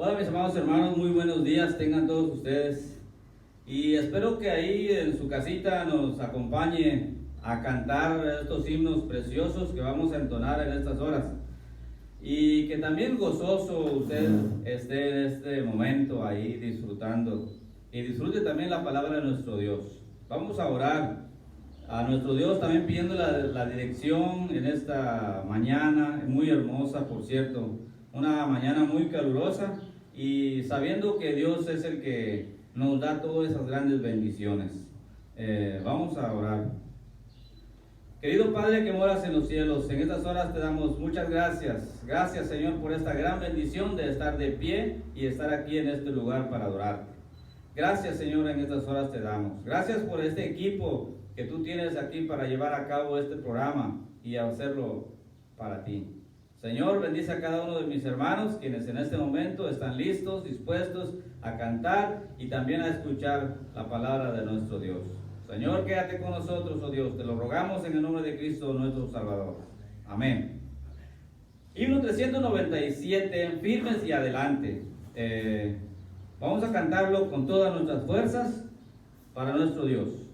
Hola mis amados hermanos, muy buenos días tengan todos ustedes y espero que ahí en su casita nos acompañe a cantar estos himnos preciosos que vamos a entonar en estas horas y que también gozoso usted esté en este momento ahí disfrutando y disfrute también la palabra de nuestro Dios. Vamos a orar a nuestro Dios también pidiendo la dirección en esta mañana, muy hermosa por cierto, una mañana muy calurosa y sabiendo que Dios es el que nos da todas esas grandes bendiciones. Vamos a orar. Querido Padre que moras en los cielos, en estas horas te damos muchas gracias. Gracias Señor por esta gran bendición de estar de pie y estar aquí en este lugar para adorarte. Gracias Señor, en estas horas te damos. Gracias por este equipo que tú tienes aquí para llevar a cabo este programa y hacerlo para ti. Señor, bendice a cada uno de mis hermanos, quienes en este momento están listos, dispuestos a cantar y también a escuchar la palabra de nuestro Dios. Señor, quédate con nosotros, oh Dios, te lo rogamos en el nombre de Cristo, nuestro Salvador. Amén. Himno 397, firmes y adelante. Vamos a cantarlo con todas nuestras fuerzas para nuestro Dios.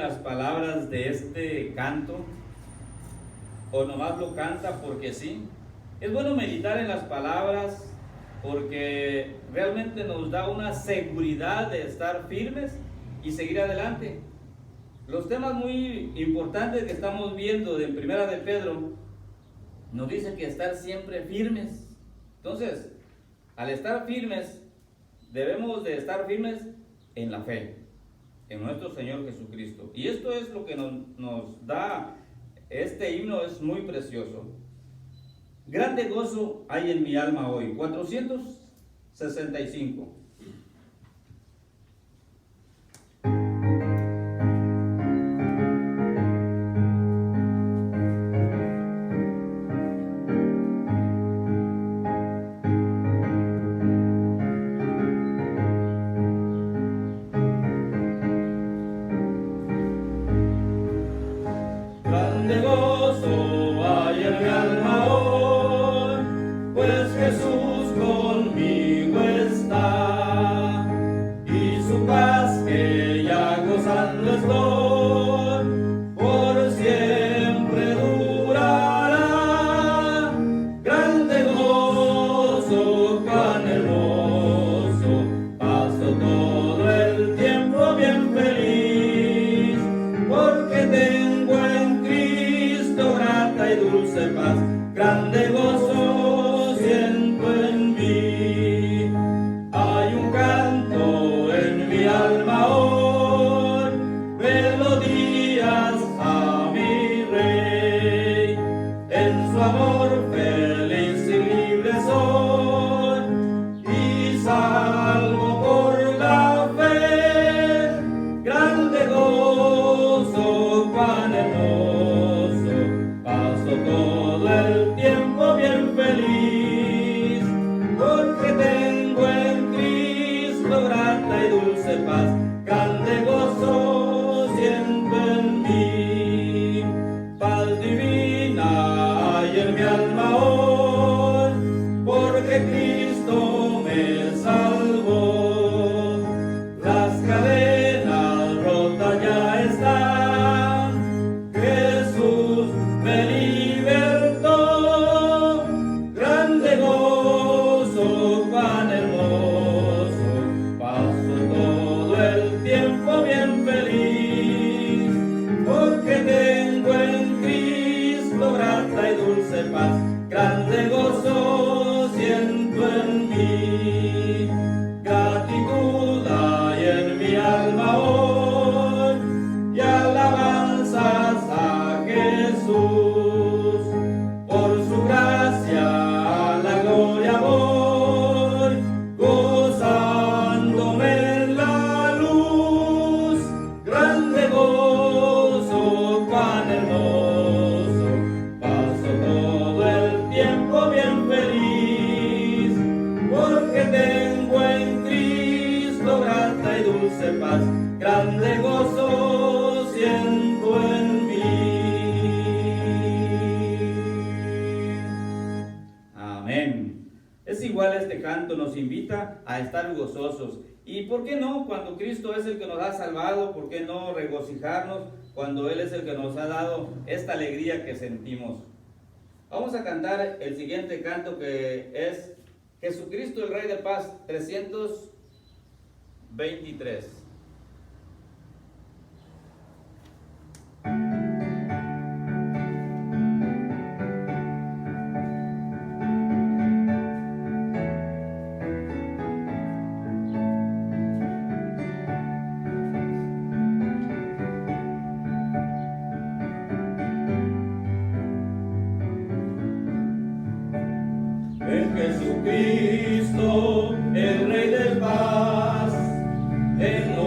las palabras de este canto? ¿O nomás lo canta porque sí? Es bueno meditar en las palabras porque realmente nos da una seguridad de estar firmes y seguir adelante. Los temas muy importantes que estamos viendo en Primera de Pedro nos dice que estar siempre firmes. Entonces, al estar firmes, debemos de estar firmes en la fe, en nuestro Señor Jesucristo. Y esto es lo que nos da este himno, es muy precioso. Grande gozo hay en mi alma hoy. 465. Grande gozo hay en mi alma hoy, pues Jesús conmigo está, y su paz que ya gozando estoy, por siempre durará. Grande gozo, cuán hermoso, paso todo el tiempo bien feliz, porque tengo en Cristo grata y dulce paz. Grande gozo siento en mí. Hay un canto en mi alma hoy, melodías a mi Rey. En su amor feliz y libre soy, y salvo por la fe. Grande gozo, cuán hermoso, paso todo el tiempo bien feliz, porque tengo en Cristo grata y dulce paz. Grande gozo siento en mí. Paz divina hay en mi alma hoy, porque Cristo me salvó. Las cadenas rotas ya están, Jesús me libertó. Grande gozo, cuán hermoso, paso todo el tiempo bien feliz, porque tengo en Cristo grata y dulce paz. Grande gozo siento en mí. Gratitud hay en mi alma hoy, y alabanzas a Jesús. Por su gracia a la gloria voy, gozándome en la luz. Grande gozo, cuán hermoso, paso todo el tiempo bien feliz, porque tengo en Cristo grata y dulce paz. Grande gozo siento en mí. Amén. Es igual, este canto nos invita a estar gozosos. ¿Y por qué no? Cuando Cristo es el que nos ha salvado, ¿por qué no regocijarnos cuando Él es el que nos ha dado esta alegría que sentimos? Vamos a cantar el siguiente canto, que es Jesucristo el Rey de Paz, 323. En Jesucristo, el Rey de paz, en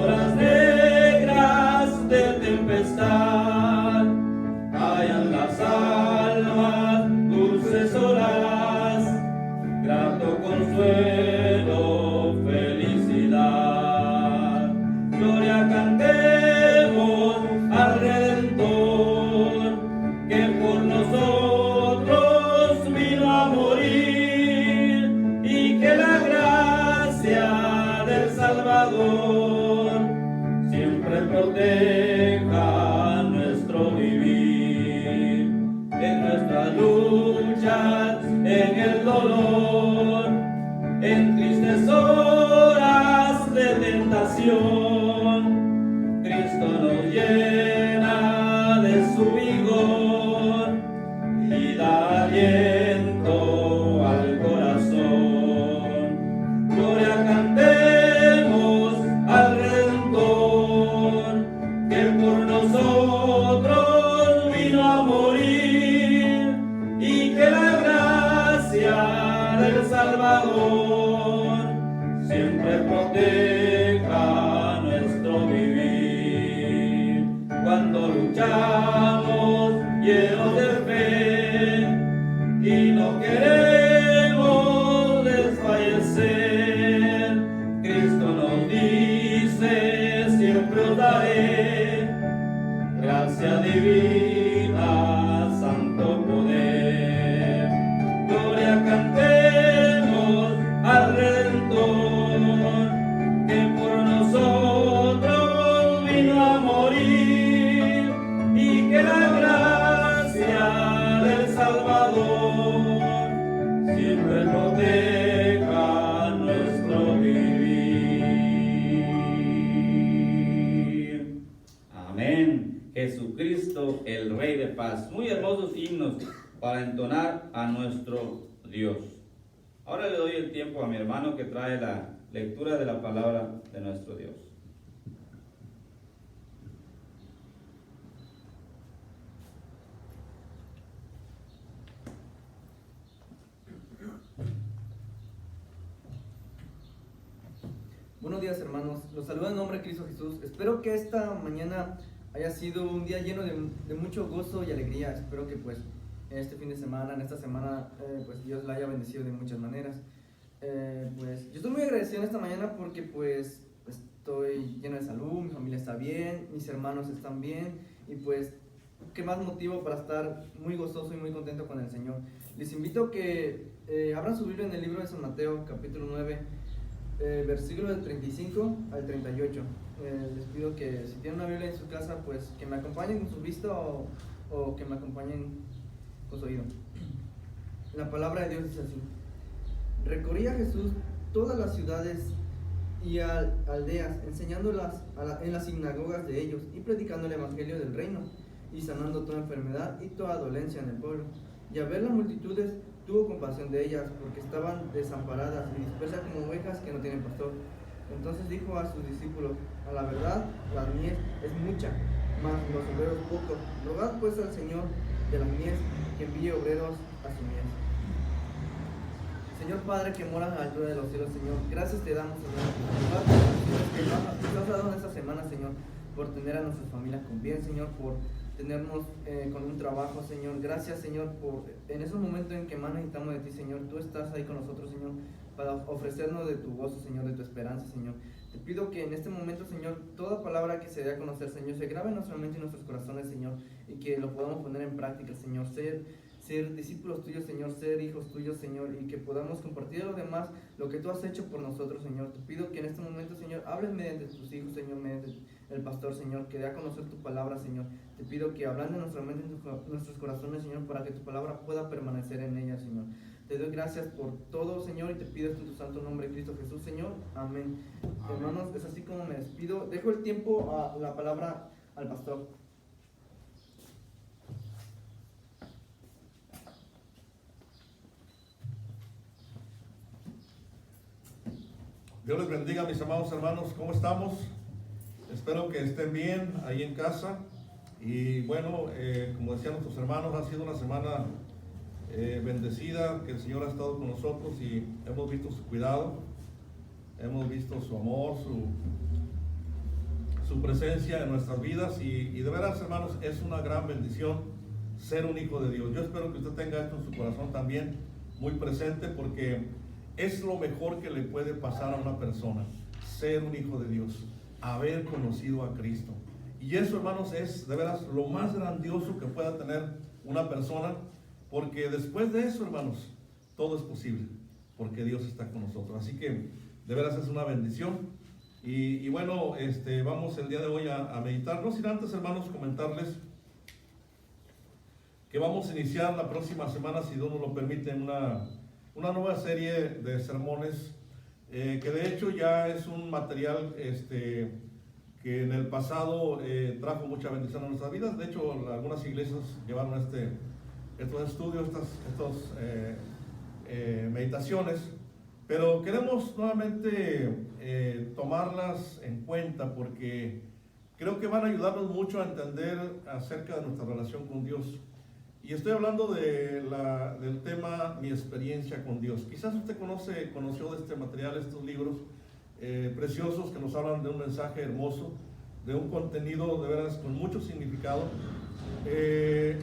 en el dolor, en tristes horas de tentación, Cristo nos llena de su vigor y da aliento al corazón. Gloria cantemos al Redentor, que por nosotros vino a morir, y que la gracia del Salvador siempre proteja nuestro vivir. Cuando luchamos llenos de fe y no queremos desfallecer, Cristo nos dice: siempre os daré gracia divina, santo poder. Gloria cantemos al Redentor, que por nosotros vino a morir, y que la gracia del Salvador siempre proteja nuestro vivir. Amén. Jesucristo, el Rey de paz. Muy hermosos himnos para entonar a nuestro Dios. Ahora le doy el tiempo a mi hermano que trae la lectura de la palabra de nuestro Dios. Buenos días, hermanos, los saludo en nombre de Cristo Jesús. Espero que esta mañana haya sido un día lleno de mucho gozo y alegría. Espero que pues en este fin de semana, en esta semana, pues Dios la haya bendecido de muchas maneras. Pues yo estoy muy agradecido en esta mañana porque pues estoy lleno de salud, mi familia está bien, mis hermanos están bien, y pues qué más motivo para estar muy gozoso y muy contento con el Señor. Les invito a que abran su Biblia en el libro de San Mateo, capítulo 9, versículo del 35 al 38. Les pido que si tienen una Biblia en su casa, pues que me acompañen con su vista o que me acompañen con su oído. La palabra de Dios dice así: recorría Jesús todas las ciudades y aldeas, enseñándolas en las sinagogas de ellos y predicando el evangelio del reino y sanando toda enfermedad y toda dolencia en el pueblo. Y al ver las multitudes tuvo compasión de ellas, porque estaban desamparadas y dispersas como ovejas que no tienen pastor. Entonces dijo a sus discípulos: a la verdad, la mies es mucha, mas los obreros pocos. Rogad pues al Señor de la mies que envíe obreros a su mies. Señor Padre, que moras a la altura de los cielos, Señor, gracias te damos, Señor, que nos has dado en esta semana, Señor, por tener a nuestras familias con bien, Señor, por tenernos con un trabajo, Señor. Gracias, Señor, por en esos momentos en que más necesitamos de ti, Señor. Tú estás ahí con nosotros, Señor, para ofrecernos de tu gozo, Señor, de tu esperanza, Señor. Te pido que en este momento, Señor, toda palabra que se dé a conocer, Señor, se grabe en nuestra mente y en nuestros corazones, Señor, y que lo podamos poner en práctica, Señor. Ser discípulos tuyos, Señor, ser hijos tuyos, Señor, y que podamos compartir a los demás lo que tú has hecho por nosotros, Señor. Te pido que en este momento, Señor, hables mediante tus hijos, Señor, mediante el pastor, Señor, que dé a conocer tu palabra, Señor. Te pido que hablando en nuestra mente y en nuestros corazones, Señor, para que tu palabra pueda permanecer en ella, Señor. Te doy gracias por todo, Señor, y te pido esto en tu santo nombre, Cristo Jesús, Señor. Amén. Hermanos, es así como me despido. Dejo el tiempo a la palabra al pastor. Dios les bendiga, mis amados hermanos. ¿Cómo estamos? Espero que estén bien ahí en casa. Y bueno, como decían nuestros hermanos, ha sido una semana bendecida, que el Señor ha estado con nosotros y hemos visto su cuidado, hemos visto su amor, su presencia en nuestras vidas. Y de veras, hermanos, es una gran bendición ser un hijo de Dios. Yo espero que usted tenga esto en su corazón también, muy presente, porque es lo mejor que le puede pasar a una persona, ser un hijo de Dios, haber conocido a Cristo. Y eso, hermanos, es de veras lo más grandioso que pueda tener una persona, porque después de eso, hermanos, todo es posible, porque Dios está con nosotros. Así que de veras es una bendición. Y bueno, vamos el día de hoy a meditar. No sin antes, hermanos, comentarles que vamos a iniciar la próxima semana, si Dios nos lo permite, una nueva serie de sermones, que de hecho ya es un material que en el pasado trajo mucha bendición a nuestras vidas. De hecho, algunas iglesias llevaron estos estudios, estas meditaciones, pero queremos nuevamente tomarlas en cuenta porque creo que van a ayudarnos mucho a entender acerca de nuestra relación con Dios. Y estoy hablando del tema Mi experiencia con Dios. Quizás usted conoció de este material, estos libros preciosos que nos hablan de un mensaje hermoso, de un contenido de veras con mucho significado.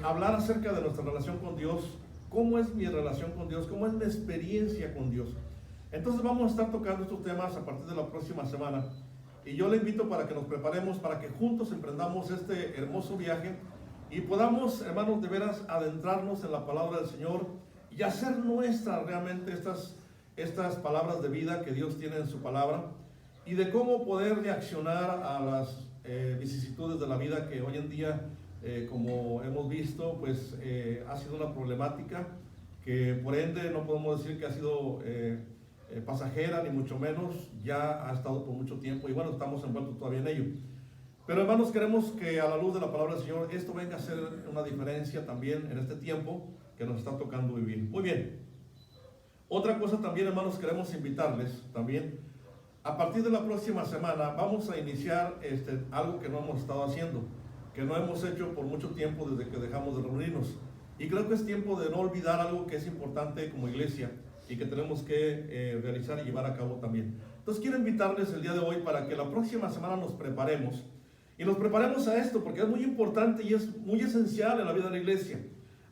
Hablar acerca de nuestra relación con Dios, cómo es mi relación con Dios, cómo es mi experiencia con Dios. Entonces vamos a estar tocando estos temas a partir de la próxima semana. Y yo le invito para que nos preparemos, para que juntos emprendamos este hermoso viaje y podamos, hermanos, de veras adentrarnos en la palabra del Señor y hacer nuestras realmente estas palabras de vida que Dios tiene en su palabra, y de cómo poder reaccionar a las vicisitudes de la vida que hoy en día, como hemos visto, pues ha sido una problemática que por ende no podemos decir que ha sido pasajera, ni mucho menos, ya ha estado por mucho tiempo y bueno, estamos envueltos todavía en ello. Pero hermanos, queremos que a la luz de la palabra del Señor esto venga a ser una diferencia también en este tiempo que nos está tocando vivir. Muy bien. Otra cosa también, hermanos, queremos invitarles también. A partir de la próxima semana vamos a iniciar algo que no hemos estado haciendo, que no hemos hecho por mucho tiempo desde que dejamos de reunirnos. Y creo que es tiempo de no olvidar algo que es importante como iglesia y que tenemos que realizar y llevar a cabo también. Entonces quiero invitarles el día de hoy para que la próxima semana nos preparemos. Y nos preparemos a esto porque es muy importante y es muy esencial en la vida de la iglesia.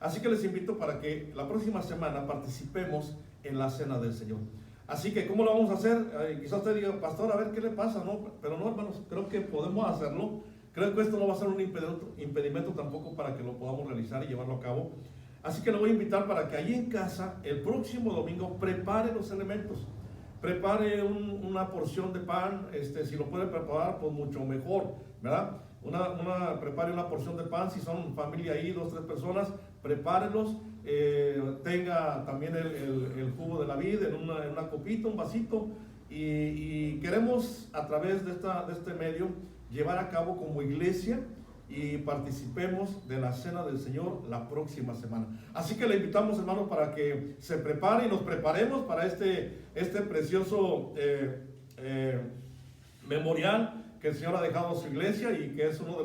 Así que les invito para que la próxima semana participemos en la cena del Señor. Así que, ¿cómo lo vamos a hacer? Quizás usted diga, pastor, a ver qué le pasa, ¿no? Pero no, hermanos, creo que podemos hacerlo. Creo que esto no va a ser un impedimento tampoco para que lo podamos realizar y llevarlo a cabo. Así que le voy a invitar para que allí en casa, el próximo domingo, prepare los elementos. Prepare una porción de pan, si lo puede preparar, pues mucho mejor, ¿verdad? Prepare una porción de pan, si son familia ahí, 2 o 3 personas, prepárelos. Tenga también el jugo de la vid en una copita, un vasito, y queremos a través de este medio llevar a cabo como iglesia y participemos de la cena del Señor la próxima semana. Así que le invitamos, hermanos, para que se prepare y nos preparemos para este precioso memorial que el Señor ha dejado a su iglesia y que es uno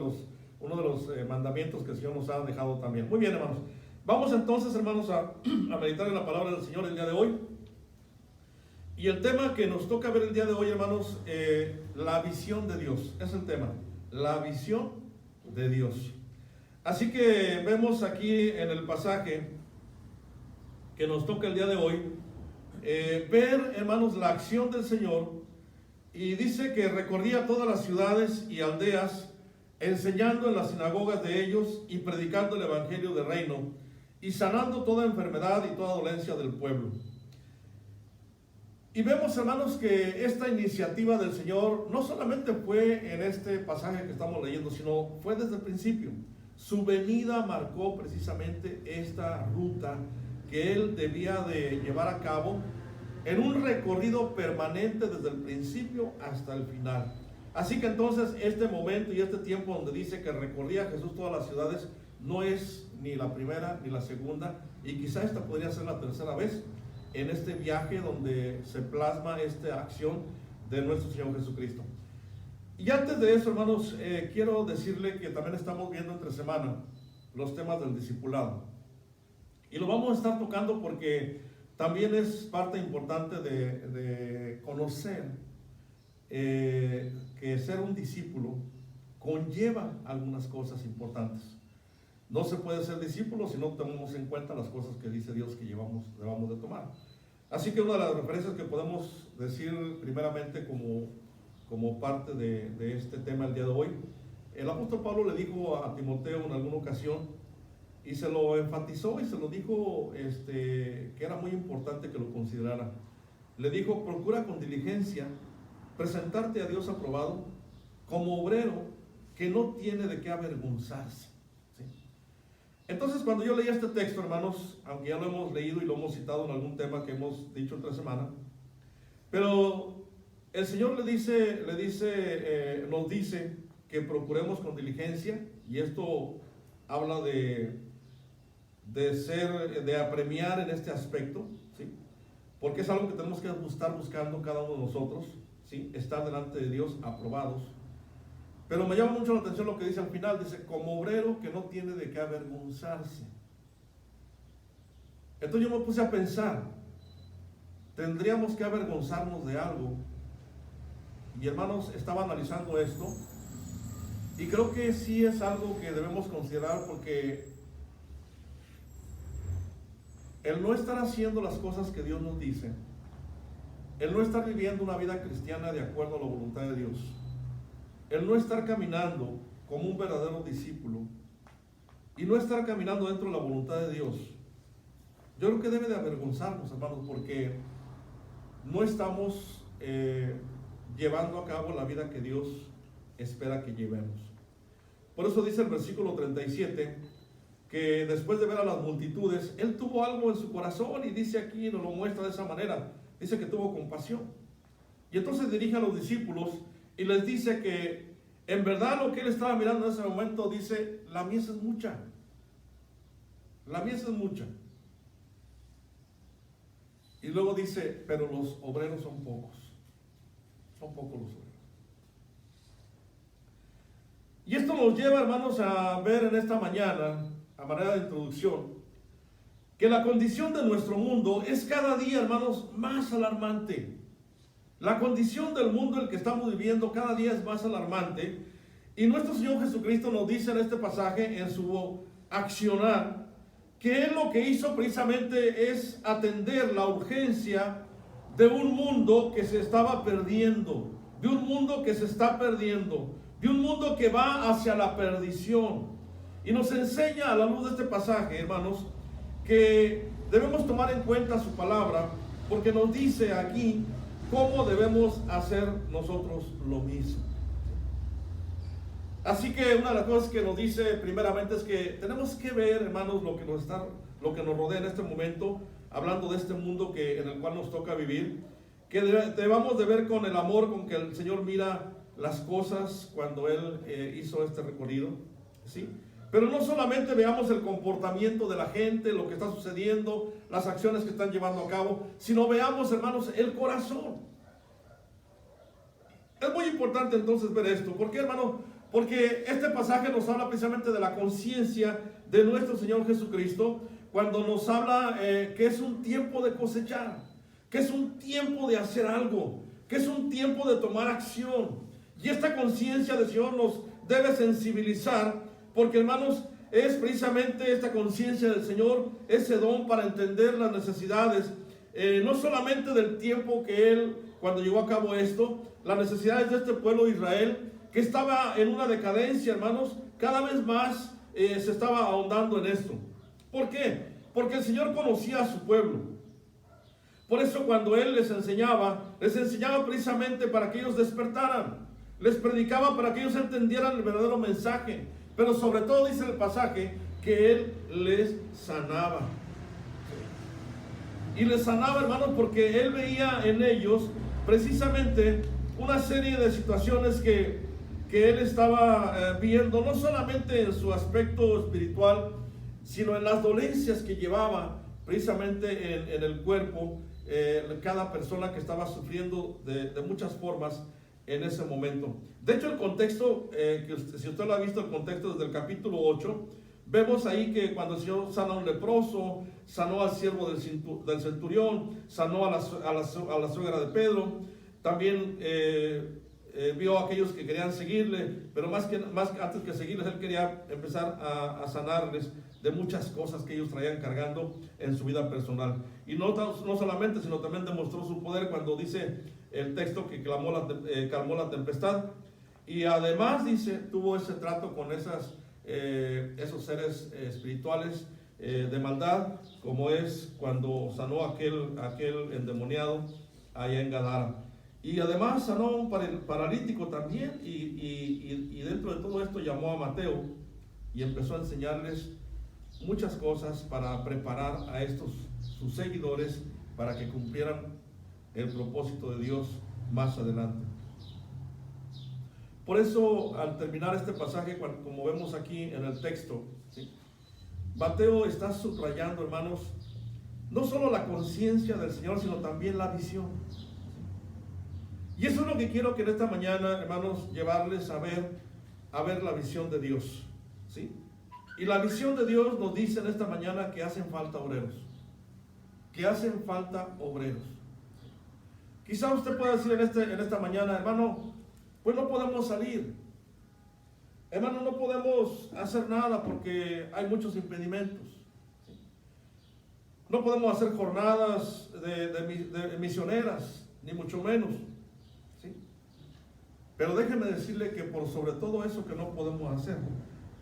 de los mandamientos que el Señor nos ha dejado también. Muy bien, hermanos. Vamos entonces, hermanos, a meditar en la palabra del Señor el día de hoy. Y el tema que nos toca ver el día de hoy, hermanos, la visión de Dios. Es el tema, la visión de Dios. Así que vemos aquí en el pasaje que nos toca el día de hoy, ver, hermanos, la acción del Señor. Y dice que recorría todas las ciudades y aldeas, enseñando en las sinagogas de ellos y predicando el evangelio del reino, y sanando toda enfermedad y toda dolencia del pueblo. Y vemos, hermanos, que esta iniciativa del Señor no solamente fue en este pasaje que estamos leyendo, sino fue desde el principio. Su venida marcó precisamente esta ruta que Él debía de llevar a cabo en un recorrido permanente desde el principio hasta el final. Así que entonces este momento y este tiempo donde dice que recorría Jesús todas las ciudades no es ni la primera ni la segunda, y quizá esta podría ser la tercera vez en este viaje donde se plasma esta acción de nuestro Señor Jesucristo. Y antes de eso, hermanos, quiero decirle que también estamos viendo entre semana los temas del discipulado, y lo vamos a estar tocando porque también es parte importante de conocer que ser un discípulo conlleva algunas cosas importantes. No se puede ser discípulo si no tomamos en cuenta las cosas que dice Dios que debamos de tomar. Así que una de las referencias que podemos decir primeramente como parte de este tema el día de hoy, el apóstol Pablo le dijo a Timoteo en alguna ocasión, y se lo enfatizó y se lo dijo que era muy importante que lo considerara. Le dijo: procura con diligencia presentarte a Dios aprobado como obrero que no tiene de qué avergonzarse. ¿Sí? Entonces, cuando yo leí este texto, hermanos, aunque ya lo hemos leído y lo hemos citado en algún tema que hemos dicho otra semana, pero el Señor nos dice que procuremos con diligencia, y esto habla de apremiar en este aspecto, ¿sí? Porque es algo que tenemos que estar buscando cada uno de nosotros, ¿sí? Estar delante de Dios aprobados. Pero me llama mucho la atención lo que dice al final, dice, como obrero que no tiene de qué avergonzarse. Entonces yo me puse a pensar, tendríamos que avergonzarnos de algo. Y hermanos, estaba analizando esto, y creo que sí es algo que debemos considerar, porque el no estar haciendo las cosas que Dios nos dice, el no estar viviendo una vida cristiana de acuerdo a la voluntad de Dios, el no estar caminando como un verdadero discípulo y no estar caminando dentro de la voluntad de Dios, yo creo que debe de avergonzarnos, hermanos, porque no estamos llevando a cabo la vida que Dios espera que llevemos. Por eso dice el versículo 37 que después de ver a las multitudes, Él tuvo algo en su corazón, y dice aquí, nos lo muestra de esa manera, dice que tuvo compasión. Y entonces dirige a los discípulos y les dice que en verdad lo que Él estaba mirando en ese momento, dice, la mies es mucha. La mies es mucha. Y luego dice, pero los obreros son pocos. Son pocos los obreros. Y esto nos lleva, hermanos, a ver en esta mañana, a manera de introducción, que la condición de nuestro mundo es cada día, hermanos, más alarmante. La condición del mundo, el que estamos viviendo, cada día es más alarmante. Y nuestro Señor Jesucristo nos dice en este pasaje, en su accionar, que Él lo que hizo precisamente es atender la urgencia de un mundo que se estaba perdiendo, de un mundo que se está perdiendo, de un mundo que va hacia la perdición. Y nos enseña a la luz de este pasaje, hermanos, que debemos tomar en cuenta su palabra, porque nos dice aquí cómo debemos hacer nosotros lo mismo. Así que una de las cosas que nos dice primeramente es que tenemos que ver, hermanos, lo que nos rodea en este momento, hablando de este mundo en el cual nos toca vivir, que debamos de ver con el amor con que el Señor mira las cosas cuando Él hizo este recorrido, ¿sí? Pero no solamente veamos el comportamiento de la gente, lo que está sucediendo, las acciones que están llevando a cabo, sino veamos, hermanos, el corazón. Es muy importante entonces ver esto. ¿Por qué, hermano? Porque este pasaje nos habla precisamente de la conciencia de nuestro Señor Jesucristo, cuando nos habla que es un tiempo de cosechar, que es un tiempo de hacer algo, que es un tiempo de tomar acción. Y esta conciencia del Señor nos debe sensibilizar, porque, hermanos, es precisamente esta conciencia del Señor, ese don para entender las necesidades, no solamente del tiempo que Él, cuando llevó a cabo esto, las necesidades de este pueblo de Israel, que estaba en una decadencia, hermanos, cada vez más se estaba ahondando en esto. ¿Por qué? Porque el Señor conocía a su pueblo. Por eso cuando Él les enseñaba precisamente para que ellos despertaran, les predicaba para que ellos entendieran el verdadero mensaje. Pero sobre todo dice el pasaje que Él les sanaba. Y les sanaba, hermanos, porque Él veía en ellos precisamente una serie de situaciones que Él estaba viendo, no solamente en su aspecto espiritual, sino en las dolencias que llevaba precisamente en el cuerpo cada persona que estaba sufriendo de muchas formas en ese momento. De hecho, el contexto, si usted lo ha visto, el contexto desde el capítulo 8, vemos ahí que cuando el Señor sanó a un leproso, sanó al siervo del centurión, sanó a la suegra de Pedro, también vio a aquellos que querían seguirle, pero más antes que seguirles, Él quería empezar a sanarles de muchas cosas que ellos traían cargando en su vida personal. Y no solamente, sino también demostró su poder cuando dice el texto que calmó la tempestad. Y además dice, tuvo ese trato con esos seres espirituales de maldad, como es cuando sanó aquel endemoniado allá en Gadara. Y además sanó a un paralítico también, y dentro de todo esto llamó a Mateo y empezó a enseñarles muchas cosas para preparar a estos sus seguidores para que cumplieran el propósito de Dios más adelante. Por eso, al terminar este pasaje, como vemos aquí en el texto, ¿sí?, Mateo está subrayando, hermanos, no solo la conciencia del Señor, sino también la visión. Y eso es lo que quiero que en esta mañana, hermanos, llevarles a ver la visión de Dios, ¿sí? Y la visión de Dios nos dice en esta mañana que hacen falta obreros. Que hacen falta obreros. Quizá usted pueda decir en esta mañana, hermano, pues no podemos salir. Hermano, no podemos hacer nada porque hay muchos impedimentos. No podemos hacer jornadas de misioneras, ni mucho menos. ¿Sí? Pero déjeme decirle que por sobre todo eso que no podemos hacer,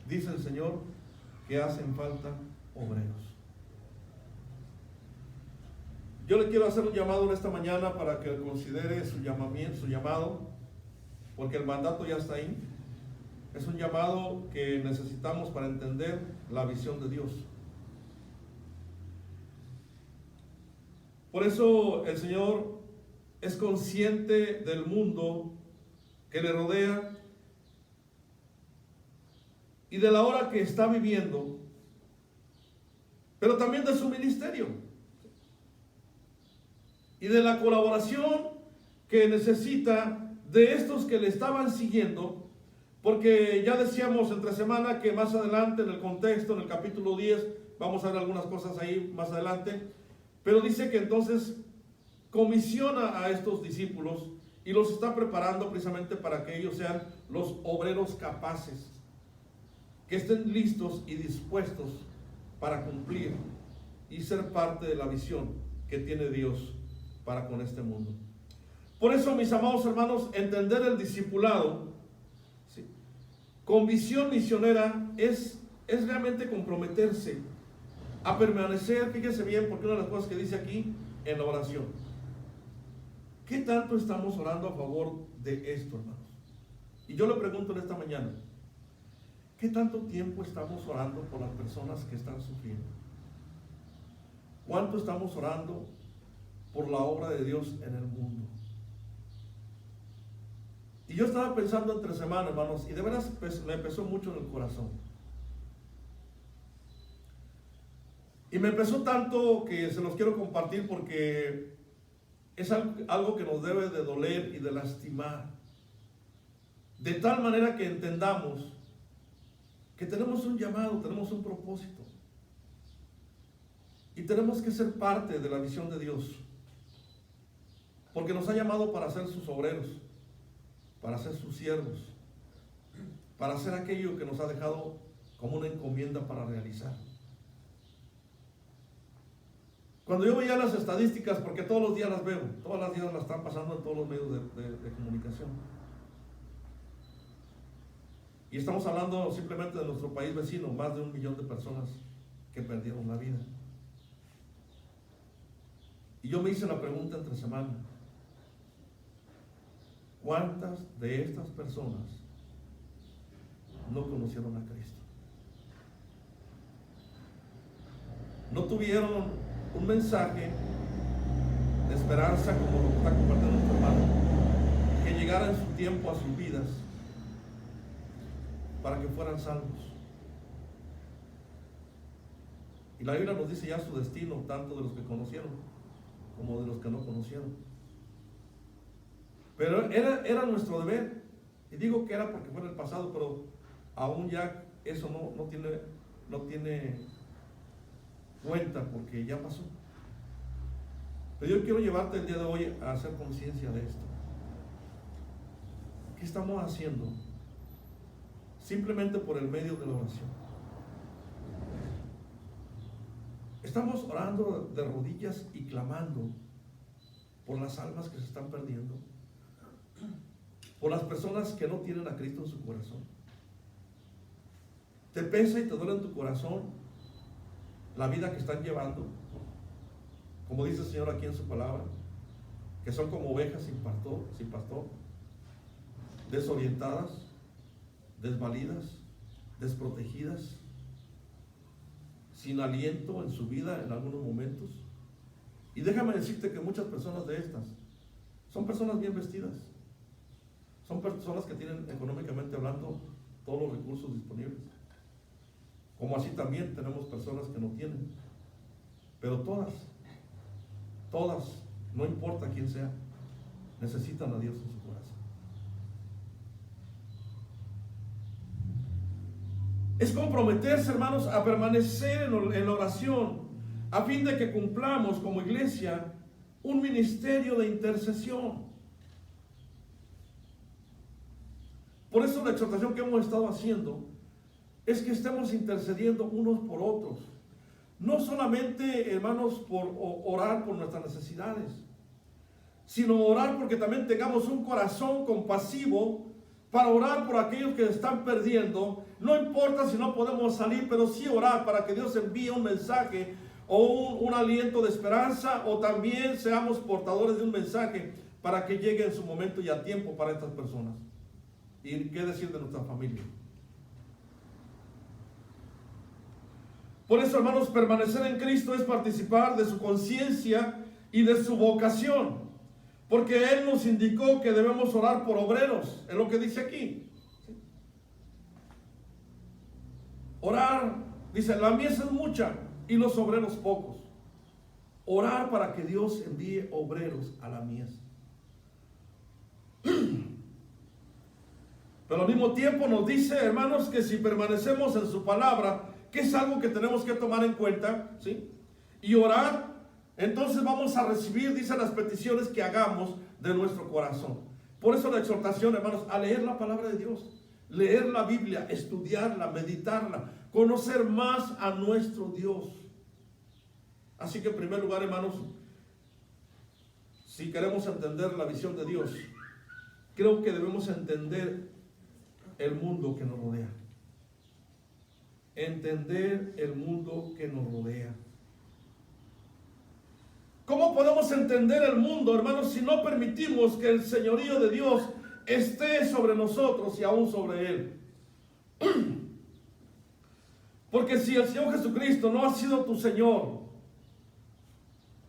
dice el Señor que hacen falta obreros. Yo le quiero hacer un llamado en esta mañana para que considere su llamado, porque el mandato ya está ahí. Es un llamado que necesitamos para entender la visión de Dios. Por eso el Señor es consciente del mundo que le rodea y de la hora que está viviendo, pero también de su ministerio y de la colaboración que necesita de estos que le estaban siguiendo, porque ya decíamos entre semana que más adelante en el contexto, en el capítulo 10, vamos a ver algunas cosas ahí más adelante, pero dice que entonces comisiona a estos discípulos y los está preparando precisamente para que ellos sean los obreros capaces, que estén listos y dispuestos para cumplir y ser parte de la visión que tiene Dios para con este mundo. Por eso, mis amados hermanos, entender el discipulado, ¿sí?, con visión misionera es realmente comprometerse a permanecer, fíjese bien, porque una de las cosas que dice aquí, en la oración. ¿Qué tanto estamos orando a favor de esto, hermanos? Y yo le pregunto en esta mañana, ¿qué tanto tiempo estamos orando por las personas que están sufriendo? ¿Cuánto estamos orando por la obra de Dios en el mundo? Y yo estaba pensando entre semana, hermanos, y de veras me pesó mucho en el corazón. Y me pesó tanto que se los quiero compartir porque es algo que nos debe de doler y de lastimar. De tal manera que entendamos que tenemos un llamado, tenemos un propósito. Y tenemos que ser parte de la visión de Dios. Porque nos ha llamado para ser sus obreros, para ser sus siervos, para hacer aquello que nos ha dejado como una encomienda para realizar. Cuando yo veía las estadísticas, porque todos los días las veo, todas las días las están pasando en todos los medios de comunicación. Y estamos hablando simplemente de nuestro país vecino, más de 1 millón de personas que perdieron la vida. Y yo me hice la pregunta entre semana, ¿cuántas de estas personas no conocieron a Cristo? No tuvieron un mensaje de esperanza como lo que está compartiendo nuestro hermano, que llegara en su tiempo a sus vidas para que fueran salvos. Y la Biblia nos dice ya su destino, tanto de los que conocieron como de los que no conocieron. Pero era nuestro deber, y digo que era porque fue en el pasado, pero aún ya eso no tiene cuenta porque ya pasó. Pero yo quiero llevarte el día de hoy a hacer conciencia de esto. ¿Qué estamos haciendo? Simplemente por el medio de la oración. Estamos orando de rodillas y clamando por las almas que se están perdiendo, por las personas que no tienen a Cristo en su corazón. ¿Te pesa y te duele en tu corazón la vida que están llevando? Como dice el Señor aquí en su palabra, que son como ovejas sin pastor, desorientadas, desvalidas, desprotegidas, sin aliento en su vida en algunos momentos. Y déjame decirte que muchas personas de estas son personas bien vestidas, son personas que tienen, económicamente hablando, todos los recursos disponibles. Como así también tenemos personas que no tienen. Pero todas, no importa quién sea, necesitan a Dios en su corazón. Es comprometerse, hermanos, a permanecer en la oración, a fin de que cumplamos como iglesia un ministerio de intercesión. Por eso la exhortación que hemos estado haciendo es que estemos intercediendo unos por otros. No solamente, hermanos, por orar por nuestras necesidades, sino orar porque también tengamos un corazón compasivo para orar por aquellos que están perdiendo. No importa si no podemos salir, pero sí orar para que Dios envíe un mensaje o un aliento de esperanza, o también seamos portadores de un mensaje para que llegue en su momento y a tiempo para estas personas. ¿Y qué decir de nuestra familia? Por eso, hermanos, permanecer en Cristo es participar de su conciencia y de su vocación, porque Él nos indicó que debemos orar por obreros, es lo que dice aquí. Orar, dice, la mies es mucha y los obreros pocos. Orar para que Dios envíe obreros a la mies. Pero al mismo tiempo nos dice, hermanos, que si permanecemos en su palabra, que es algo que tenemos que tomar en cuenta, ¿sí? Y orar, entonces vamos a recibir, dice, las peticiones que hagamos de nuestro corazón. Por eso la exhortación, hermanos, a leer la palabra de Dios, leer la Biblia, estudiarla, meditarla, conocer más a nuestro Dios. Así que en primer lugar, hermanos, si queremos entender la visión de Dios, creo que debemos entender el mundo que nos rodea. Entender el mundo que nos rodea. ¿Cómo podemos entender el mundo, hermanos, si no permitimos que el señorío de Dios esté sobre nosotros y aún sobre Él? Porque si el Señor Jesucristo no ha sido tu Señor,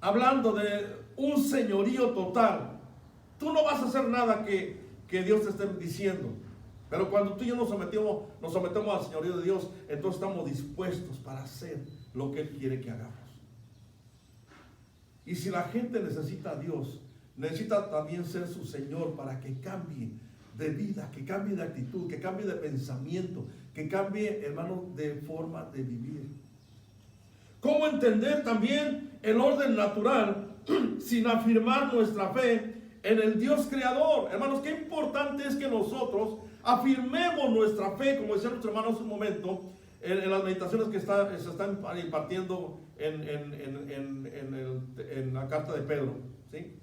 hablando de un señorío total, tú no vas a hacer nada que Dios te esté diciendo. Pero cuando tú y yo nos sometemos al señorío de Dios, entonces estamos dispuestos para hacer lo que Él quiere que hagamos. Y si la gente necesita a Dios, necesita también ser su Señor para que cambie de vida, que cambie de actitud, que cambie de pensamiento, que cambie, hermano, de forma de vivir. ¿Cómo entender también el orden natural sin afirmar nuestra fe en el Dios creador? Hermanos, qué importante es que nosotros afirmemos nuestra fe, como decía nuestro hermano hace un momento, en las meditaciones que se están impartiendo en la carta de Pedro, ¿sí?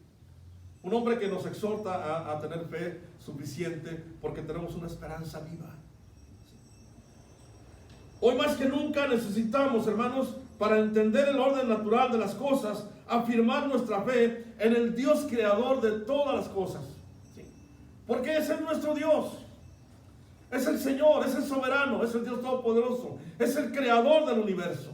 Un hombre que nos exhorta a tener fe suficiente porque tenemos una esperanza viva. Hoy más que nunca necesitamos, hermanos, para entender el orden natural de las cosas, afirmar nuestra fe en el Dios creador de todas las cosas, ¿sí? Porque ese es nuestro Dios. Es el Señor, es el soberano, es el Dios todopoderoso, es el creador del universo.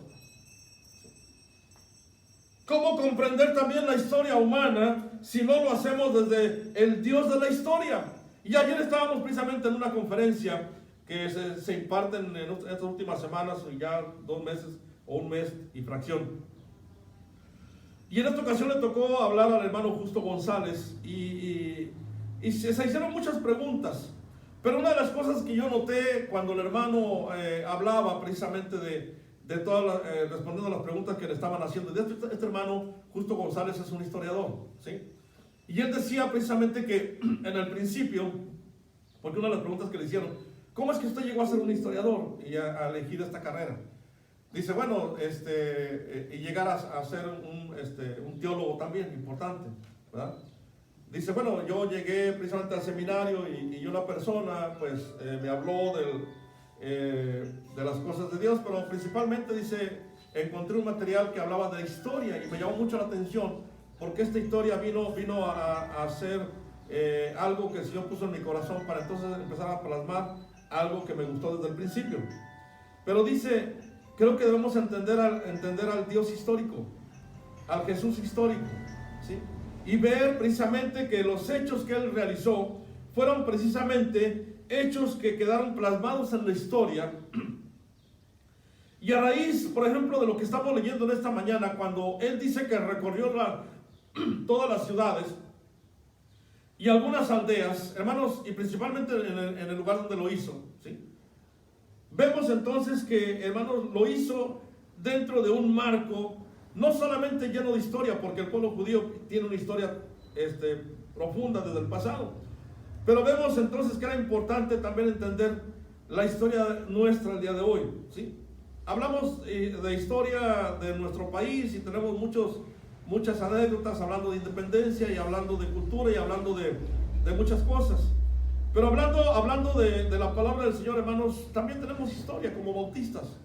¿Cómo comprender también la historia humana si no lo hacemos desde el Dios de la historia? Y ayer estábamos precisamente en una conferencia que se imparte en estas últimas semanas, ya 2 meses o 1 mes y fracción. Y en esta ocasión le tocó hablar al hermano Justo González y se hicieron muchas preguntas. Pero una de las cosas que yo noté cuando el hermano hablaba precisamente de todas respondiendo a las preguntas que le estaban haciendo, este hermano Justo González es un historiador, ¿sí? Y él decía precisamente que en el principio, porque una de las preguntas que le hicieron, ¿cómo es que usted llegó a ser un historiador y a elegir esta carrera? Dice, bueno, y llegar a ser un teólogo también importante, ¿verdad? Dice, bueno, yo llegué precisamente al seminario y una persona pues me habló de las cosas de Dios, pero principalmente dice, encontré un material que hablaba de historia y me llamó mucho la atención porque esta historia vino a ser algo que el Señor puso en mi corazón para entonces empezar a plasmar algo que me gustó desde el principio. Pero dice, creo que debemos entender al Dios histórico, al Jesús histórico, ¿sí? Y ver precisamente que los hechos que Él realizó fueron precisamente hechos que quedaron plasmados en la historia. Y a raíz, por ejemplo, de lo que estamos leyendo en esta mañana, cuando Él dice que recorrió todas las ciudades y algunas aldeas, hermanos, y principalmente en el lugar donde lo hizo, ¿sí? Vemos entonces que, hermanos, lo hizo dentro de un marco no solamente lleno de historia, porque el pueblo judío tiene una historia profunda desde el pasado, pero vemos entonces que era importante también entender la historia nuestra el día de hoy, ¿sí? Hablamos de historia de nuestro país y tenemos muchas anécdotas hablando de independencia y hablando de cultura y hablando de muchas cosas. Pero hablando de la palabra del Señor, hermanos, también tenemos historia como bautistas.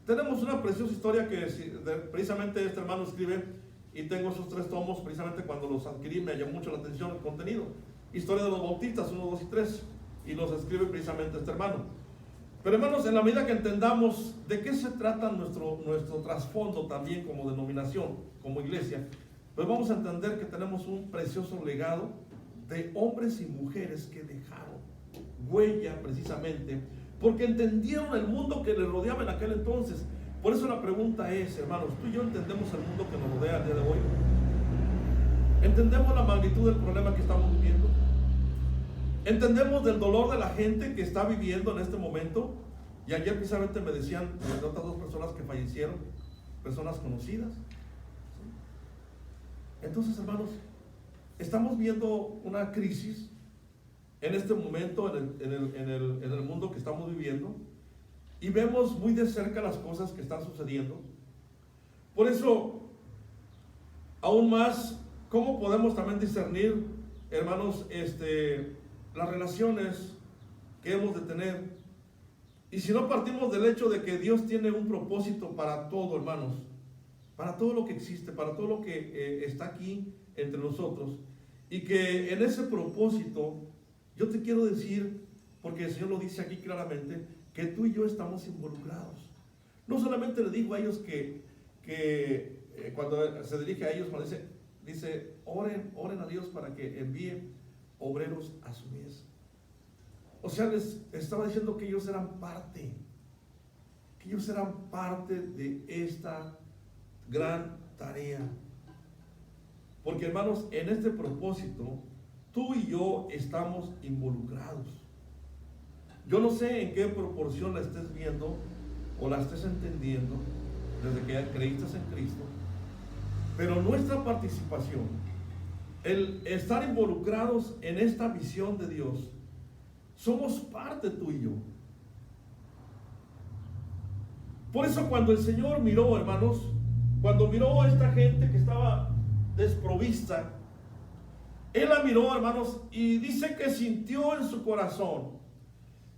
Tenemos una preciosa historia que precisamente este hermano escribe, y tengo esos 3 tomos, precisamente cuando los adquirí me llamó mucho la atención el contenido. Historia de los bautistas, 1, 2 y 3, y los escribe precisamente este hermano. Pero hermanos, en la medida que entendamos de qué se trata nuestro trasfondo también como denominación, como iglesia, pues vamos a entender que tenemos un precioso legado de hombres y mujeres que dejaron huella precisamente porque entendieron el mundo que les rodeaba en aquel entonces. Por eso la pregunta es, hermanos, ¿tú y yo entendemos el mundo que nos rodea el día de hoy? ¿Entendemos la magnitud del problema que estamos viviendo? ¿Entendemos del dolor de la gente que está viviendo en este momento? Y ayer precisamente me decían de otras 2 personas que fallecieron, personas conocidas. Entonces, hermanos, estamos viendo una crisis en este momento en el mundo que estamos viviendo, y vemos muy de cerca las cosas que están sucediendo. Por eso, aún más, ¿cómo podemos también discernir, hermanos, las relaciones que hemos de tener? Y si no partimos del hecho de que Dios tiene un propósito para todo, hermanos, para todo lo que existe, para todo lo que está aquí entre nosotros, y que en ese propósito, yo te quiero decir, porque el Señor lo dice aquí claramente, que tú y yo estamos involucrados. No solamente le digo a ellos que cuando se dirige a ellos, cuando dice oren a Dios para que envíe obreros a su mies. O sea, les estaba diciendo que ellos eran parte de esta gran tarea. Porque, hermanos, en este propósito, tú y yo estamos involucrados. Yo no sé en qué proporción la estés viendo o la estés entendiendo desde que creíste en Cristo, pero nuestra participación, el estar involucrados en esta visión de Dios, somos parte tú y yo. Por eso cuando el Señor miró, hermanos, cuando miró a esta gente que estaba desprovista, Él la miró, hermanos, y dice que sintió en su corazón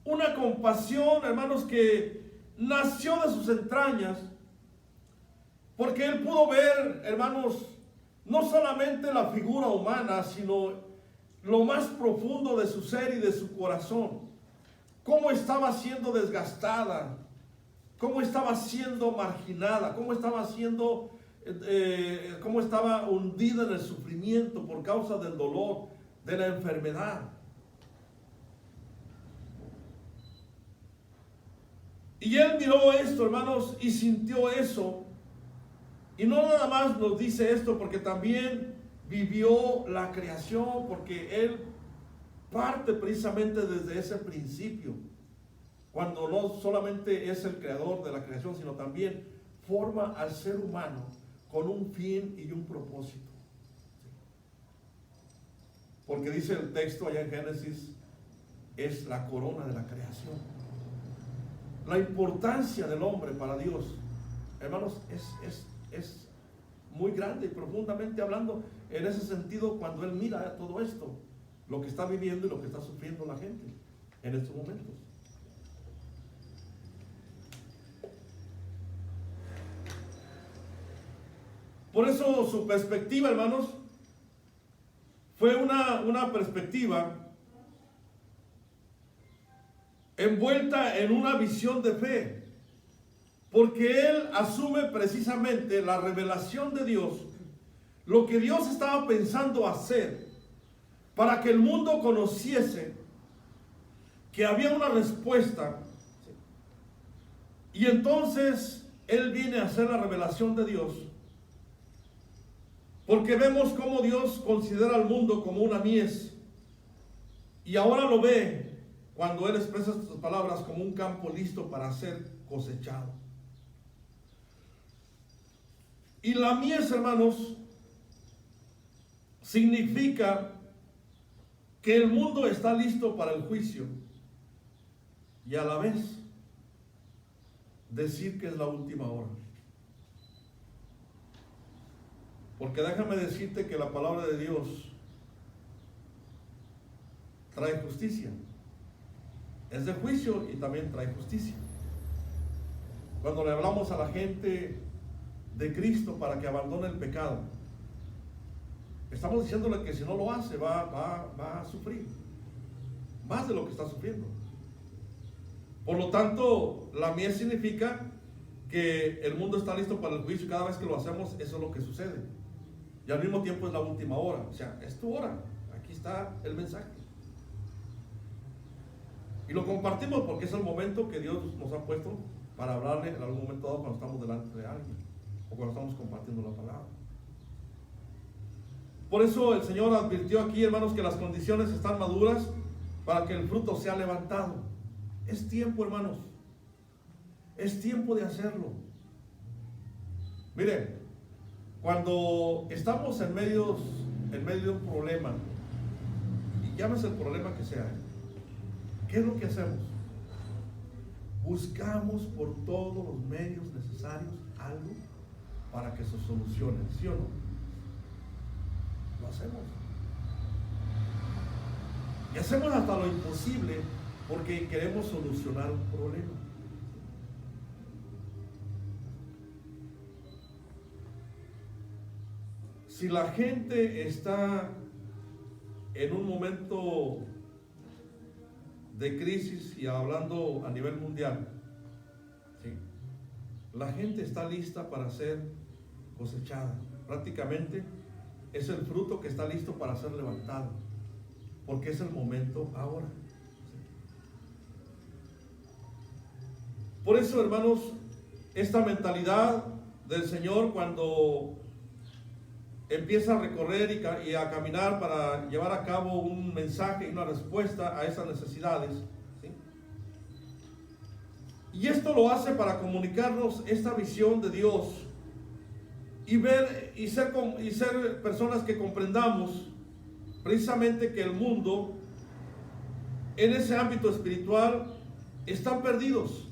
una compasión, hermanos, que nació de sus entrañas, porque Él pudo ver, hermanos, no solamente la figura humana, sino lo más profundo de su ser y de su corazón, cómo estaba siendo desgastada, cómo estaba siendo marginada, cómo estaba hundida en el sufrimiento por causa del dolor, de la enfermedad. Y Él miró esto, hermanos, y sintió eso. Y no nada más nos dice esto, porque también vivió la creación, porque Él parte precisamente desde ese principio, cuando no solamente es el creador de la creación, sino también forma al ser humano con un fin y un propósito. Porque dice el texto allá en Génesis, es la corona de la creación. La importancia del hombre para Dios, hermanos, es muy grande y profundamente hablando en ese sentido cuando Él mira todo esto, lo que está viviendo y lo que está sufriendo la gente en estos momentos. Por eso su perspectiva, hermanos, fue una perspectiva envuelta en una visión de fe. porque él asume precisamente la revelación de Dios, lo que Dios estaba pensando hacer para que el mundo conociese que había una respuesta. Y entonces él viene a hacer la revelación de Dios, porque vemos cómo Dios considera al mundo como una mies, y ahora lo ve cuando él expresa estas palabras como un campo listo para ser cosechado. Y la mies, hermanos, significa que el mundo está listo para el juicio, y a la vez decir que es la última hora. Porque déjame decirte que la palabra de Dios trae justicia. Es de juicio y también trae justicia. Cuando le hablamos a la gente de Cristo para que abandone el pecado, estamos diciéndole que si no lo hace va a sufrir más de lo que está sufriendo. Por lo tanto, la mies significa que el mundo está listo para el juicio. Cada vez que lo hacemos, eso es lo que sucede. Y al mismo tiempo es la última hora. O sea, es tu hora. Aquí está el mensaje. Y lo compartimos porque es el momento que Dios nos ha puesto para hablarle en algún momento dado cuando estamos delante de alguien o cuando estamos compartiendo la palabra. Por eso el Señor advirtió aquí, hermanos, que las condiciones están maduras para que el fruto sea levantado. Es tiempo, hermanos. Es tiempo de hacerlo. Miren, cuando estamos en medio de un problema, y llámese el problema que sea, ¿qué es lo que hacemos? Buscamos por todos los medios necesarios algo para que se solucione, ¿sí o no? Lo hacemos. Y hacemos hasta lo imposible porque queremos solucionar un problema. Si la gente está en un momento de crisis y hablando a nivel mundial, ¿sí?, la gente está lista para ser cosechada. Prácticamente es el fruto que está listo para ser levantado, porque es el momento ahora. Por eso, hermanos, esta mentalidad del Señor cuando empieza a recorrer y a caminar para llevar a cabo un mensaje y una respuesta a esas necesidades, ¿sí?, y esto lo hace para comunicarnos esta visión de Dios y ver y ser personas que comprendamos precisamente que el mundo en ese ámbito espiritual están perdidos.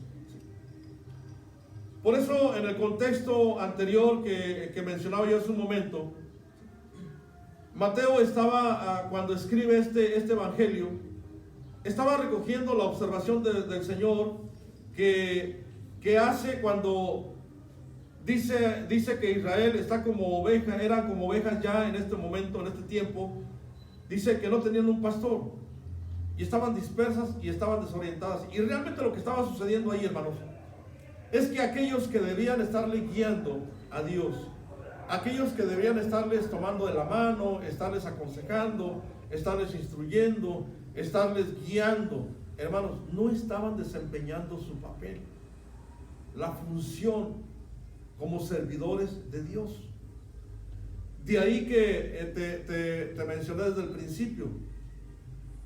Por eso, en el contexto anterior que mencionaba yo hace un momento, Mateo estaba, cuando escribe este evangelio, estaba recogiendo la observación del Señor que hace cuando dice que Israel está como oveja, eran como ovejas ya en este momento, en este tiempo. Dice que no tenían un pastor y estaban dispersas y estaban desorientadas. Y realmente lo que estaba sucediendo ahí, hermanos, es que aquellos que debían estarle guiando a Dios, aquellos que debían estarles tomando de la mano, estarles aconsejando, estarles instruyendo, estarles guiando, hermanos, no estaban desempeñando su papel, la función como servidores de Dios. De ahí que te mencioné desde el principio,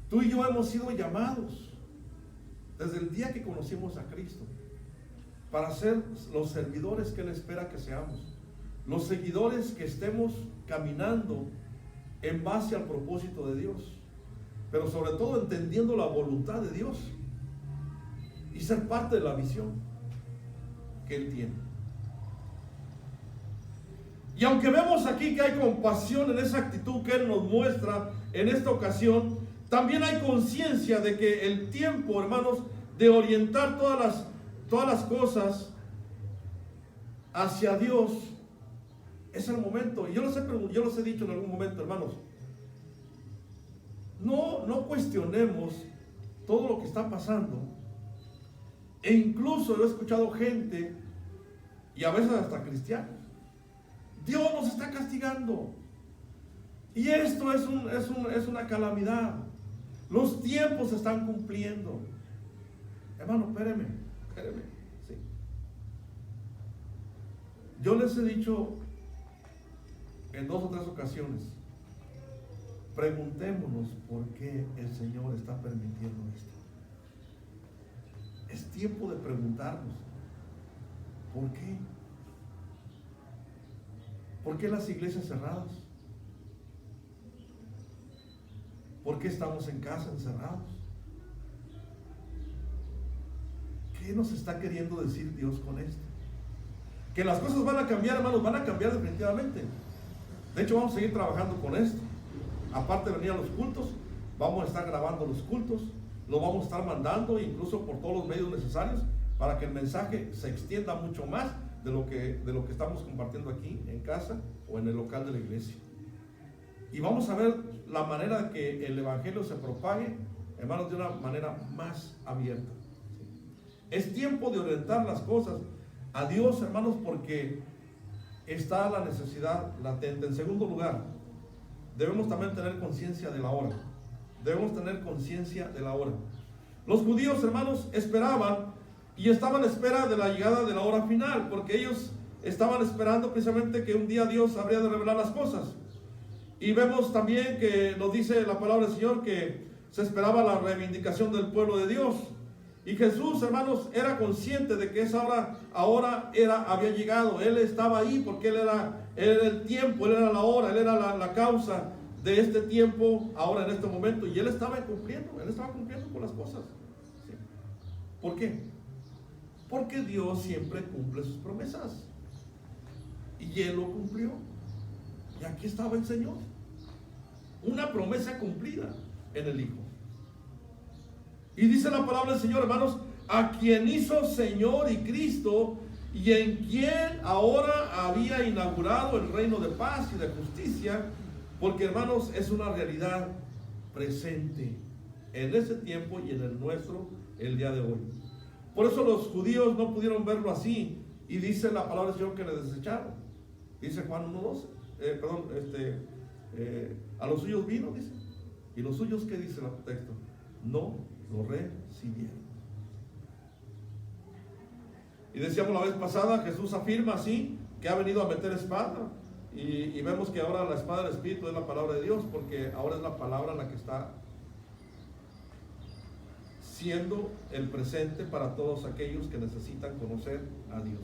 tú y yo hemos sido llamados desde el día que conocimos a Cristo para ser los servidores que Él espera que seamos, los seguidores que estemos caminando en base al propósito de Dios, pero sobre todo entendiendo la voluntad de Dios y ser parte de la visión que Él tiene. Y aunque vemos aquí que hay compasión en esa actitud que Él nos muestra en esta ocasión, también hay conciencia de que el tiempo, hermanos, de orientar todas las cosas hacia Dios es el momento. Y yo los he dicho en algún momento, hermanos, no cuestionemos todo lo que está pasando. E incluso he escuchado gente y a veces hasta cristianos. Dios nos está castigando. Y esto es una calamidad. Los tiempos se están cumpliendo. Hermano, espéreme. Sí. Yo les he dicho en 2 o 3 ocasiones, preguntémonos por qué el Señor está permitiendo esto. Es tiempo de preguntarnos, ¿por qué? ¿Por qué las iglesias cerradas? ¿Por qué estamos en casa encerrados? ¿Qué nos está queriendo decir Dios con esto? Que las cosas van a cambiar, hermanos, van a cambiar definitivamente. De hecho, vamos a seguir trabajando con esto. Aparte de venir a los cultos, vamos a estar grabando los cultos, lo vamos a estar mandando incluso por todos los medios necesarios para que el mensaje se extienda mucho más de lo que estamos compartiendo aquí en casa o en el local de la iglesia. Y vamos a ver la manera de que el evangelio se propague, hermanos, de una manera más abierta. Es tiempo de orientar las cosas a Dios, hermanos, porque está la necesidad latente. En segundo lugar, debemos también tener conciencia de la hora. Debemos tener conciencia de la hora. Los judíos, hermanos, esperaban y estaban a espera de la llegada de la hora final, porque ellos estaban esperando precisamente que un día Dios habría de revelar las cosas. Y vemos también que nos dice la palabra del Señor que se esperaba la reivindicación del pueblo de Dios. Y Jesús, hermanos, era consciente de que esa hora ahora había llegado. Él estaba ahí porque él era el tiempo, Él era la hora, Él era la causa de este tiempo, ahora en este momento. Y Él estaba cumpliendo con las cosas. ¿Sí? ¿Por qué? Porque Dios siempre cumple sus promesas. Y Él lo cumplió. Y aquí estaba el Señor. Una promesa cumplida en el Hijo. Y dice la palabra del Señor, hermanos, a quien hizo Señor y Cristo, y en quien ahora había inaugurado el reino de paz y de justicia, porque, hermanos, es una realidad presente en ese tiempo y en el nuestro el día de hoy. Por eso los judíos no pudieron verlo así, y dice la palabra del Señor que le desecharon. Dice Juan 1:12, a los suyos vino, dice, y los suyos, ¿qué dice el texto? No lo recibieron. Y decíamos la vez pasada, Jesús afirma así que ha venido a meter espada, y vemos que ahora la espada del Espíritu es la palabra de Dios, porque ahora es la palabra la que está siendo el presente para todos aquellos que necesitan conocer a Dios.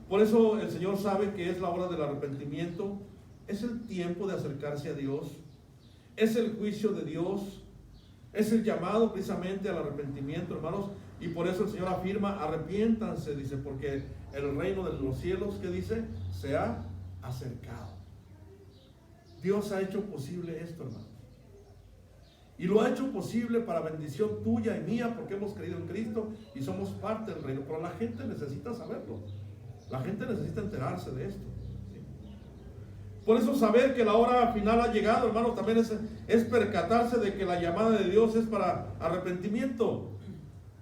Por eso el Señor sabe que es la hora del arrepentimiento, es el tiempo de acercarse a Dios, es el juicio de Dios, es el llamado precisamente al arrepentimiento, hermanos. Y por eso el Señor afirma, arrepiéntanse, dice, porque el reino de los cielos, ¿qué dice? Se ha acercado. Dios ha hecho posible esto, hermanos. Y lo ha hecho posible para bendición tuya y mía, porque hemos creído en Cristo y somos parte del reino. Pero la gente necesita saberlo. La gente necesita enterarse de esto. ¿Sí? Por eso saber que la hora final ha llegado, hermanos, también es percatarse de que la llamada de Dios es para arrepentimiento.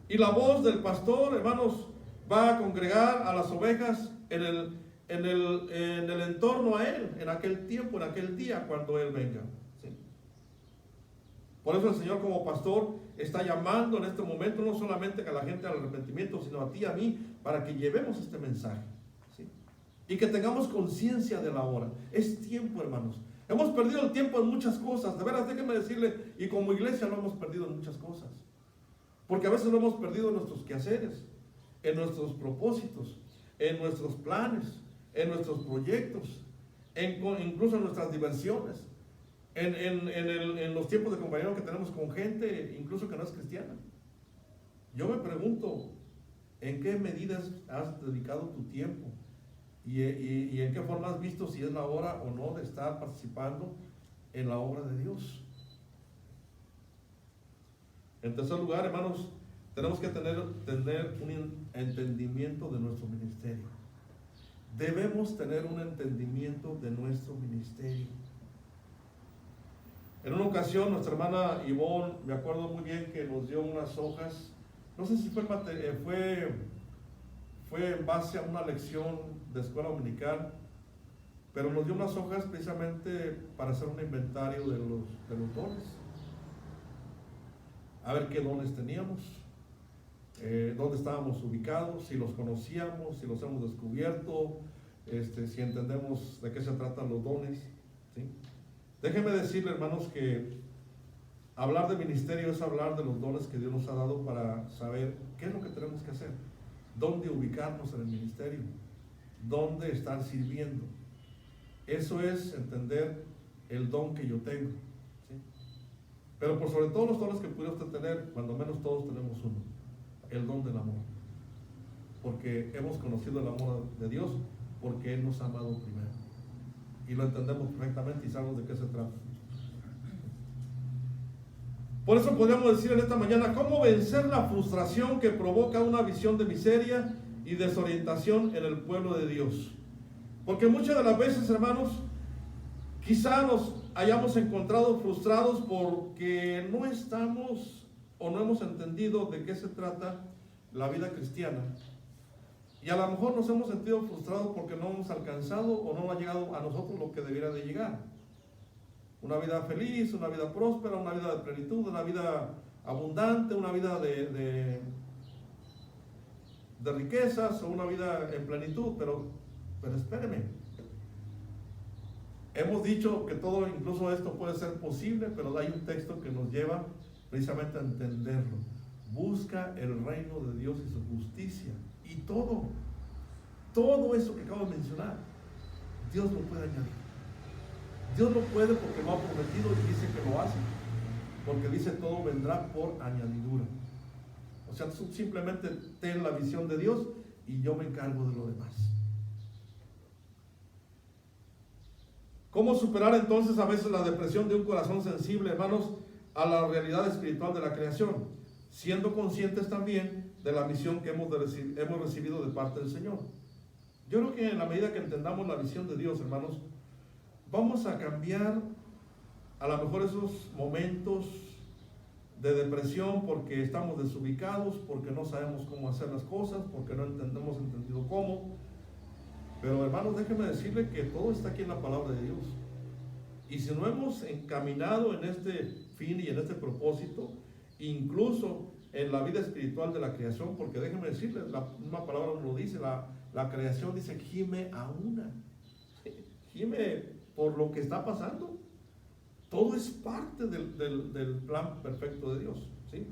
Y la voz del pastor, hermanos, va a congregar a las ovejas en el entorno a Él, en aquel tiempo, en aquel día, cuando Él venga. ¿Sí? Por eso el Señor como pastor está llamando en este momento no solamente a la gente al arrepentimiento, sino a ti y a mí, para que llevemos este mensaje. ¿Sí? Y que tengamos conciencia de la hora. Es tiempo, hermanos. Hemos perdido el tiempo en muchas cosas. De veras, déjenme decirle, y como iglesia lo hemos perdido en muchas cosas. Porque a veces lo hemos perdido en nuestros quehaceres, en nuestros propósitos, en nuestros planes, en nuestros proyectos, incluso en nuestras diversiones, en los tiempos de compañero que tenemos con gente, incluso que no es cristiana. Yo me pregunto, ¿en qué medidas has dedicado tu tiempo? Y en qué forma has visto si es la hora o no de estar participando en la obra de Dios. En tercer lugar, hermanos, tenemos que tener un entendimiento de nuestro ministerio. Debemos tener un entendimiento de nuestro ministerio. En una ocasión, nuestra hermana Ivonne, me acuerdo muy bien que nos dio unas hojas, no sé si fue fue en base a una lección de escuela dominical, pero nos dio unas hojas precisamente para hacer un inventario de los dones. A ver qué dones teníamos, dónde estábamos ubicados, si los conocíamos, si los hemos descubierto, si entendemos de qué se tratan los dones, ¿sí? Déjenme decirle, hermanos, que hablar de ministerio es hablar de los dones que Dios nos ha dado para saber qué es lo que tenemos que hacer, dónde ubicarnos en el ministerio, dónde estar sirviendo. Eso es entender el don que yo tengo, ¿sí? Pero por sobre todos los dones que pudiera usted tener, cuando menos todos tenemos uno, el don del amor, porque hemos conocido el amor de Dios, porque Él nos ha amado primero, y lo entendemos perfectamente y sabemos de qué se trata. Por eso podríamos decir en esta mañana, ¿cómo vencer la frustración que provoca una visión de miseria y desorientación en el pueblo de Dios? Porque muchas de las veces, hermanos, quizá nos hayamos encontrado frustrados porque no estamos o no hemos entendido de qué se trata la vida cristiana. Y a lo mejor nos hemos sentido frustrados porque no hemos alcanzado o no ha llegado a nosotros lo que debiera de llegar. Una vida feliz, una vida próspera, una vida de plenitud, una vida abundante, una vida de riquezas o una vida en plenitud, pero espéreme. Hemos dicho que todo, incluso esto puede ser posible, pero hay un texto que nos lleva precisamente a entenderlo. Busca el reino de Dios y su justicia, y todo eso que acabo de mencionar, Dios lo puede añadir. Dios lo puede porque lo ha prometido y dice que lo hace, porque dice todo vendrá por añadidura. O sea, tú simplemente ten la visión de Dios y yo me encargo de lo demás. ¿Cómo superar entonces a veces la depresión de un corazón sensible, hermanos, a la realidad espiritual de la creación? Siendo conscientes también de la misión que hemos recibido de parte del Señor. Yo creo que en la medida que entendamos la visión de Dios, hermanos, vamos a cambiar a lo mejor esos momentos de depresión porque estamos desubicados, porque no sabemos cómo hacer las cosas, porque no hemos entendido cómo. Pero hermanos, déjenme decirle que todo está aquí en la palabra de Dios. Y si no hemos encaminado en este fin y en este propósito, incluso en la vida espiritual de la creación, porque déjenme decirle, la misma palabra nos lo dice, la creación dice, gime a una. Gime por lo que está pasando. Todo es parte del plan perfecto de Dios, ¿sí?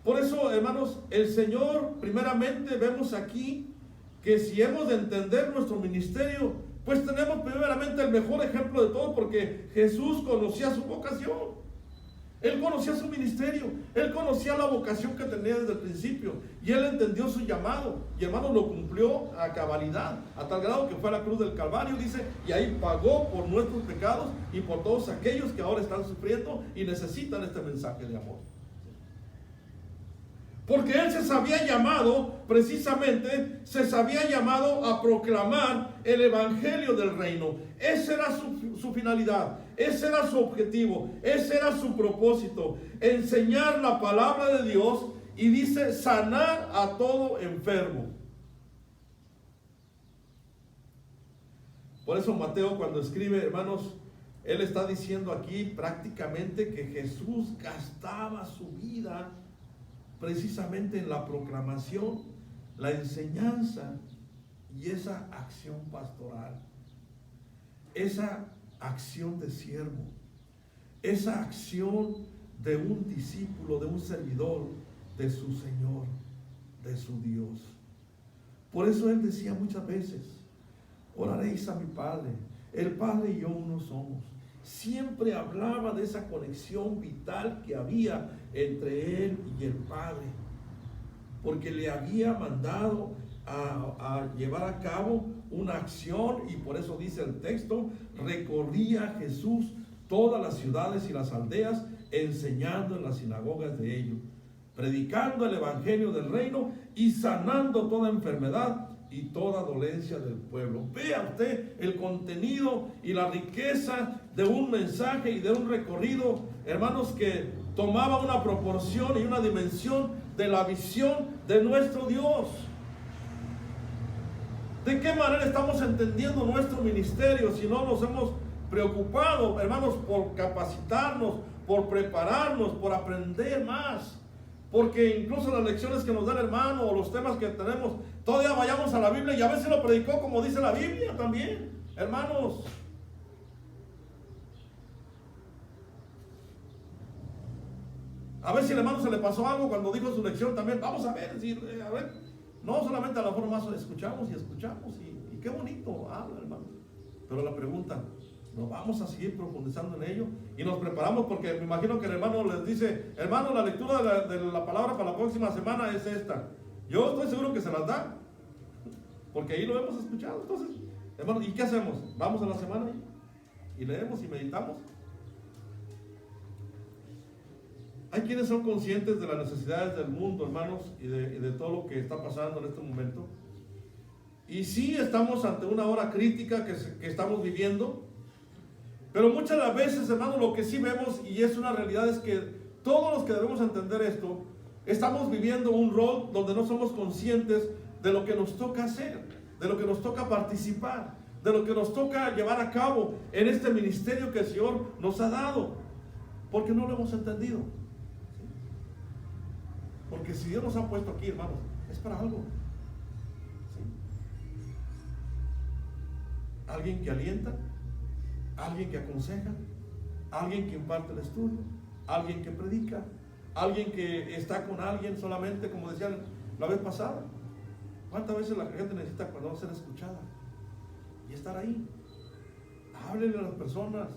Por eso, hermanos, el Señor, primeramente vemos aquí que si hemos de entender nuestro ministerio, pues tenemos primeramente el mejor ejemplo de todo, porque Jesús conocía su vocación. Él conocía su ministerio, Él conocía la vocación que tenía desde el principio, y Él entendió su llamado, y hermano, lo cumplió a cabalidad, a tal grado que fue a la cruz del Calvario, dice, y ahí pagó por nuestros pecados y por todos aquellos que ahora están sufriendo y necesitan este mensaje de amor. Porque Él se había llamado, precisamente, se había llamado a proclamar el evangelio del reino. Esa era su finalidad, ese era su objetivo, ese era su propósito, enseñar la palabra de Dios, y dice, sanar a todo enfermo. Por eso Mateo, cuando escribe, hermanos, él está diciendo aquí prácticamente que Jesús gastaba su vida precisamente en la proclamación, la enseñanza y esa acción pastoral, esa acción de siervo, esa acción de un discípulo, de un servidor, de su Señor, de su Dios. Por eso Él decía muchas veces, oraréis a mi Padre, el Padre y yo uno somos. Siempre hablaba de esa conexión vital que había entre Él y el Padre, porque le había mandado a llevar a cabo una acción, y por eso dice el texto, recorría Jesús todas las ciudades y las aldeas, enseñando en las sinagogas de ellos, predicando el evangelio del reino y sanando toda enfermedad y toda dolencia del pueblo. Vea usted el contenido y la riqueza de un mensaje y de un recorrido, hermanos, que tomaba una proporción y una dimensión de la visión de nuestro Dios. ¿De qué manera estamos entendiendo nuestro ministerio si no nos hemos preocupado, hermanos, por capacitarnos, por prepararnos, por aprender más? Porque incluso las lecciones que nos da el hermano o los temas que tenemos, todavía vayamos a la Biblia y a veces lo predicó como dice la Biblia también, hermanos. A ver si al hermano se le pasó algo cuando dijo su lección también. Vamos a ver, a ver. No solamente a la forma más escuchamos y qué bonito habla, hermano. Pero la pregunta, ¿nos vamos a seguir profundizando en ello? Y nos preparamos porque me imagino que el hermano les dice, hermano, la lectura de la palabra para la próxima semana es esta. Yo estoy seguro que se las da, porque ahí lo hemos escuchado. Entonces, hermano, ¿y qué hacemos? Vamos a la semana y leemos y meditamos. Hay quienes son conscientes de las necesidades del mundo, hermanos, y de todo lo que está pasando en este momento. Y sí estamos ante una hora crítica que estamos viviendo, pero muchas de las veces, hermanos, lo que sí vemos, y es una realidad, es que todos los que debemos entender esto, estamos viviendo un rol donde no somos conscientes de lo que nos toca hacer, de lo que nos toca participar, de lo que nos toca llevar a cabo en este ministerio que el Señor nos ha dado, porque no lo hemos entendido. Porque si Dios nos ha puesto aquí, hermanos, es para algo. ¿Sí? Alguien que alienta, alguien que aconseja, alguien que imparte el estudio, alguien que predica, alguien que está con alguien solamente, como decían la vez pasada. ¿Cuántas veces la gente necesita cuando ser escuchada? Y estar ahí. Háblele a las personas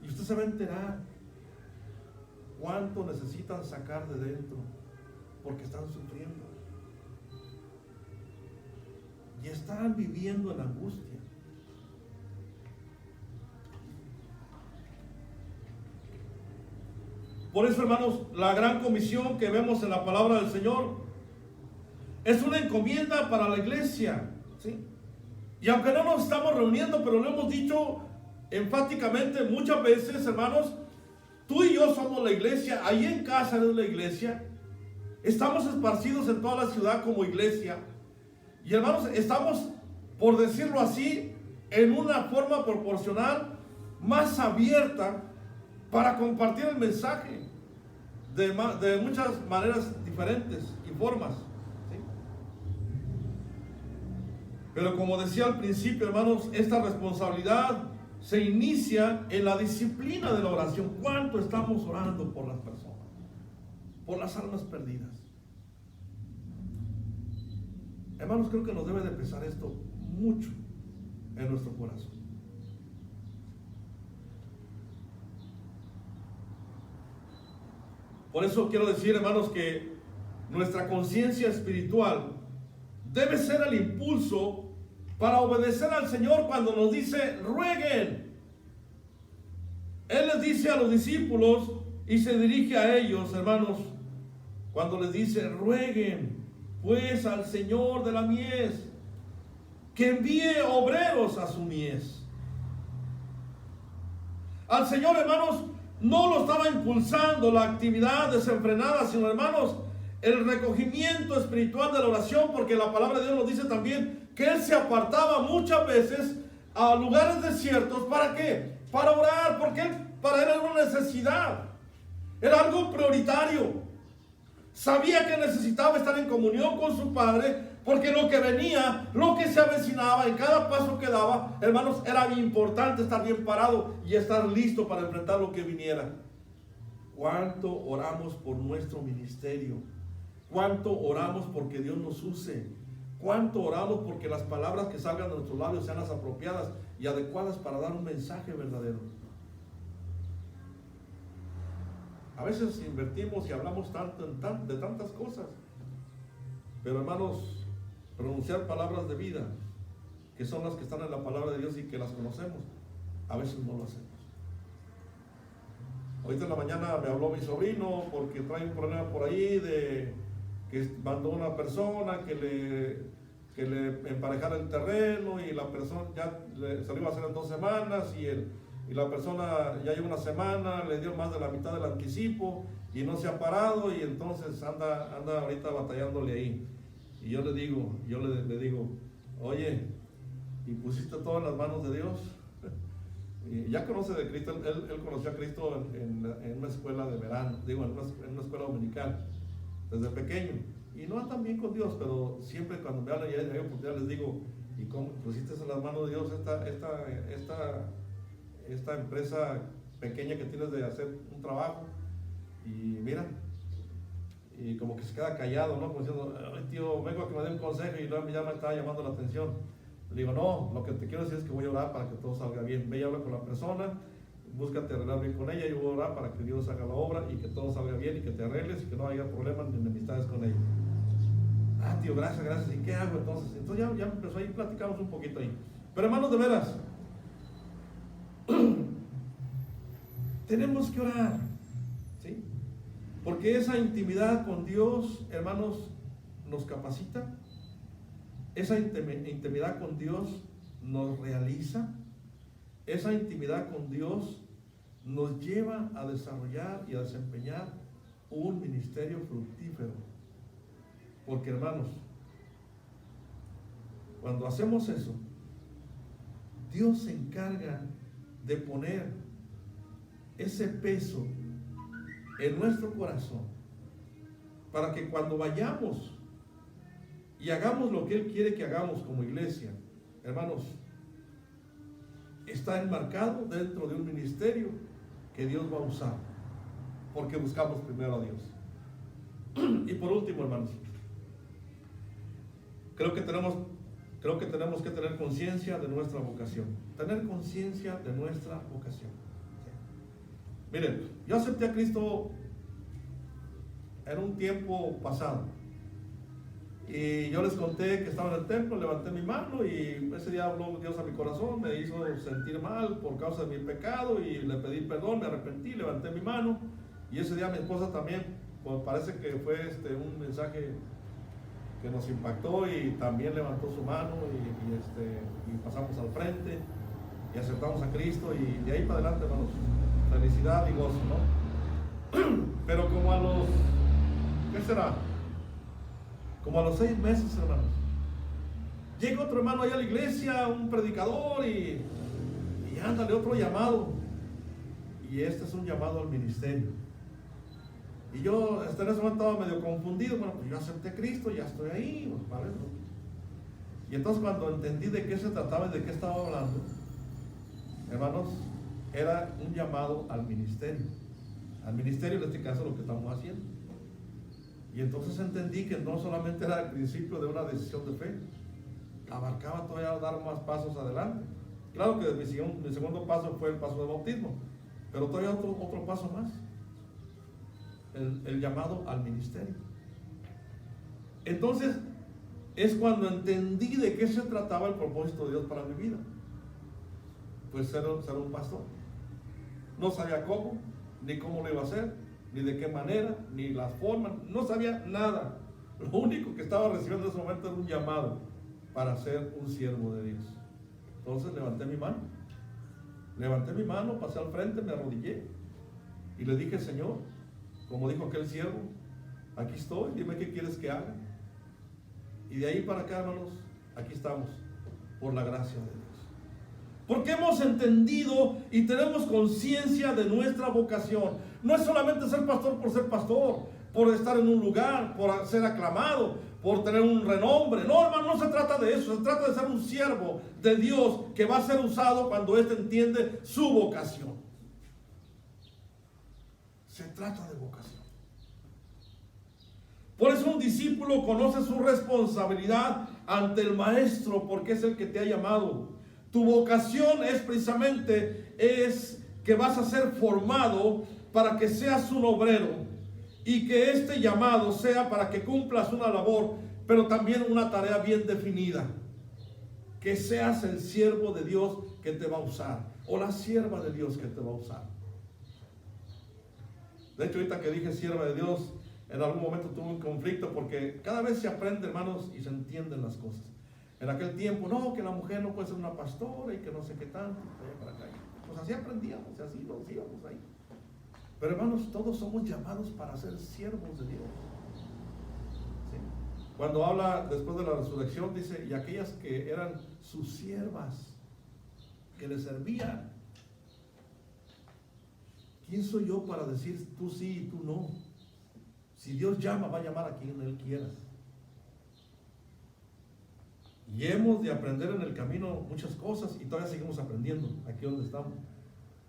y usted se va a enterar cuánto necesitan sacar de dentro, porque están sufriendo y están viviendo en angustia. Por eso, hermanos, la gran comisión que vemos en la palabra del Señor es una encomienda para la iglesia, ¿sí? Y aunque no nos estamos reuniendo, pero lo hemos dicho enfáticamente muchas veces, hermanos, tú y yo somos la iglesia. Ahí en casa es la iglesia. Estamos esparcidos en toda la ciudad como iglesia. Y hermanos, estamos, por decirlo así, en una forma proporcional más abierta para compartir el mensaje de muchas maneras diferentes y formas. ¿Sí? Pero como decía al principio, hermanos, esta responsabilidad se inicia en la disciplina de la oración. ¿Cuánto estamos orando por las personas? Por las almas perdidas. Hermanos, creo que nos debe de pesar esto mucho en nuestro corazón. Por eso quiero decir, hermanos, que nuestra conciencia espiritual debe ser el impulso para obedecer al Señor cuando nos dice, rueguen. Él les dice a los discípulos y se dirige a ellos, hermanos, cuando les dice, rueguen pues al Señor de la mies que envíe obreros a su mies. Al Señor, hermanos, no lo estaba impulsando la actividad desenfrenada, sino, hermanos, el recogimiento espiritual de la oración, porque la palabra de Dios nos dice también que Él se apartaba muchas veces a lugares desiertos. ¿Para qué? Para orar, porque para Él era una necesidad, era algo prioritario. Sabía que necesitaba estar en comunión con su Padre, porque lo que venía, lo que se avecinaba, en cada paso que daba, hermanos, era importante estar bien parado y estar listo para enfrentar lo que viniera. ¿Cuánto oramos por nuestro ministerio? ¿Cuánto oramos porque Dios nos use? ¿Cuánto oramos porque las palabras que salgan de nuestros labios sean las apropiadas y adecuadas para dar un mensaje verdadero? A veces invertimos y hablamos tanto de tantas cosas, pero, hermanos, pronunciar palabras de vida, que son las que están en la palabra de Dios y que las conocemos, a veces no lo hacemos. Ahorita en la mañana me habló mi sobrino porque trae un problema por ahí de que mandó una persona que le emparejara el terreno, y la persona ya se lo iba a hacer en 2 semanas, y la persona ya lleva 1 semana, le dio más de la mitad del anticipo y no se ha parado, y entonces anda ahorita batallándole ahí. Y yo le digo, oye, y pusiste todo en las manos de Dios. Y ya conoce de Cristo, él conoció a Cristo en una escuela de verano, digo, en una escuela dominical, desde pequeño. Y no andan bien con Dios, pero siempre cuando me hablan y hay oportunidad les digo, ¿y cómo pusiste en las manos de Dios esta empresa pequeña que tienes de hacer un trabajo? Y mira, y como que se queda callado, ¿no? Como diciendo, ay tío, vengo a que me dé un consejo, y luego ya me estaba llamando la atención. Le digo, no, lo que te quiero decir es que voy a orar para que todo salga bien. Ve y habla con la persona, búscate arreglar bien con ella, y voy a orar para que Dios haga la obra y que todo salga bien y que te arregles y que no haya problemas ni enemistades con ella. Ah, tío, gracias. ¿Y qué hago entonces? Entonces ya empezó ahí, platicamos un poquito ahí. Pero hermanos, de veras, tenemos que orar, ¿sí? Porque esa intimidad con Dios, hermanos, nos capacita. Esa intimidad con Dios nos realiza. Esa intimidad con Dios nos lleva a desarrollar y a desempeñar un ministerio fructífero. Porque, hermanos, cuando hacemos eso, Dios se encarga de poner ese peso en nuestro corazón para que cuando vayamos y hagamos lo que Él quiere que hagamos como iglesia, hermanos, está enmarcado dentro de un ministerio que Dios va a usar, porque buscamos primero a Dios. Y por último, hermanos, creo que tenemos que tener conciencia de nuestra vocación. Tener conciencia de nuestra vocación. Miren, yo acepté a Cristo en un tiempo pasado. Y yo les conté que estaba en el templo, levanté mi mano y ese día habló Dios a mi corazón, me hizo sentir mal por causa de mi pecado y le pedí perdón, me arrepentí, levanté mi mano. Y ese día mi esposa también, pues parece que fue un mensaje que nos impactó y también levantó su mano y pasamos al frente y aceptamos a Cristo y de ahí para adelante, hermanos, felicidad y gozo, ¿no? Pero como a los, ¿qué será? Como a los 6 meses, hermanos, llega otro hermano allá a la iglesia, un predicador y ándale otro llamado, y este es un llamado al ministerio. Y yo en ese momento estaba medio confundido. Bueno, pues yo acepté a Cristo, ya estoy ahí, pues, ¿vale? Y entonces cuando entendí de qué se trataba y de qué estaba hablando, hermanos, era un llamado al ministerio. Al ministerio, en este caso, lo que estamos haciendo. Y entonces entendí que no solamente era el principio de una decisión de fe, abarcaba todavía dar más pasos adelante. Claro que mi segundo paso fue el paso de bautismo, pero todavía otro paso más. El llamado al ministerio. Entonces es cuando entendí de qué se trataba el propósito de Dios para mi vida. Pues ser un pastor. No sabía cómo, ni cómo lo iba a hacer, ni de qué manera, ni las formas, no sabía nada. Lo único que estaba recibiendo en ese momento era un llamado para ser un siervo de Dios. Entonces levanté mi mano, pasé al frente, me arrodillé y le dije: Señor, como dijo aquel siervo, aquí estoy, dime qué quieres que haga. Y de ahí para acá, hermanos, aquí estamos, por la gracia de Dios. Porque hemos entendido y tenemos conciencia de nuestra vocación. No es solamente ser pastor, por estar en un lugar, por ser aclamado, por tener un renombre. No, hermano, no se trata de eso. Se trata de ser un siervo de Dios que va a ser usado cuando éste entiende su vocación. Se trata de vocación. Por eso un discípulo conoce su responsabilidad ante el maestro, porque es el que te ha llamado. Tu vocación es precisamente que vas a ser formado para que seas un obrero y que este llamado sea para que cumplas una labor, pero también una tarea bien definida. Que seas el siervo de Dios que te va a usar, o la sierva de Dios que te va a usar. De hecho, ahorita que dije sierva de Dios, en algún momento tuve un conflicto, porque cada vez se aprende, hermanos, y se entienden las cosas. En aquel tiempo, no, que la mujer no puede ser una pastora y que no sé qué tanto, para acá. Pues así aprendíamos, y así nos íbamos ahí. Pero hermanos, todos somos llamados para ser siervos de Dios. ¿Sí? cuando habla después de la resurrección, dice, y aquellas que eran sus siervas, que le servían. ¿Quién soy yo para decir tú sí y tú no? Si Dios llama, va a llamar a quien Él quiera. Y hemos de aprender en el camino muchas cosas y todavía seguimos aprendiendo aquí donde estamos.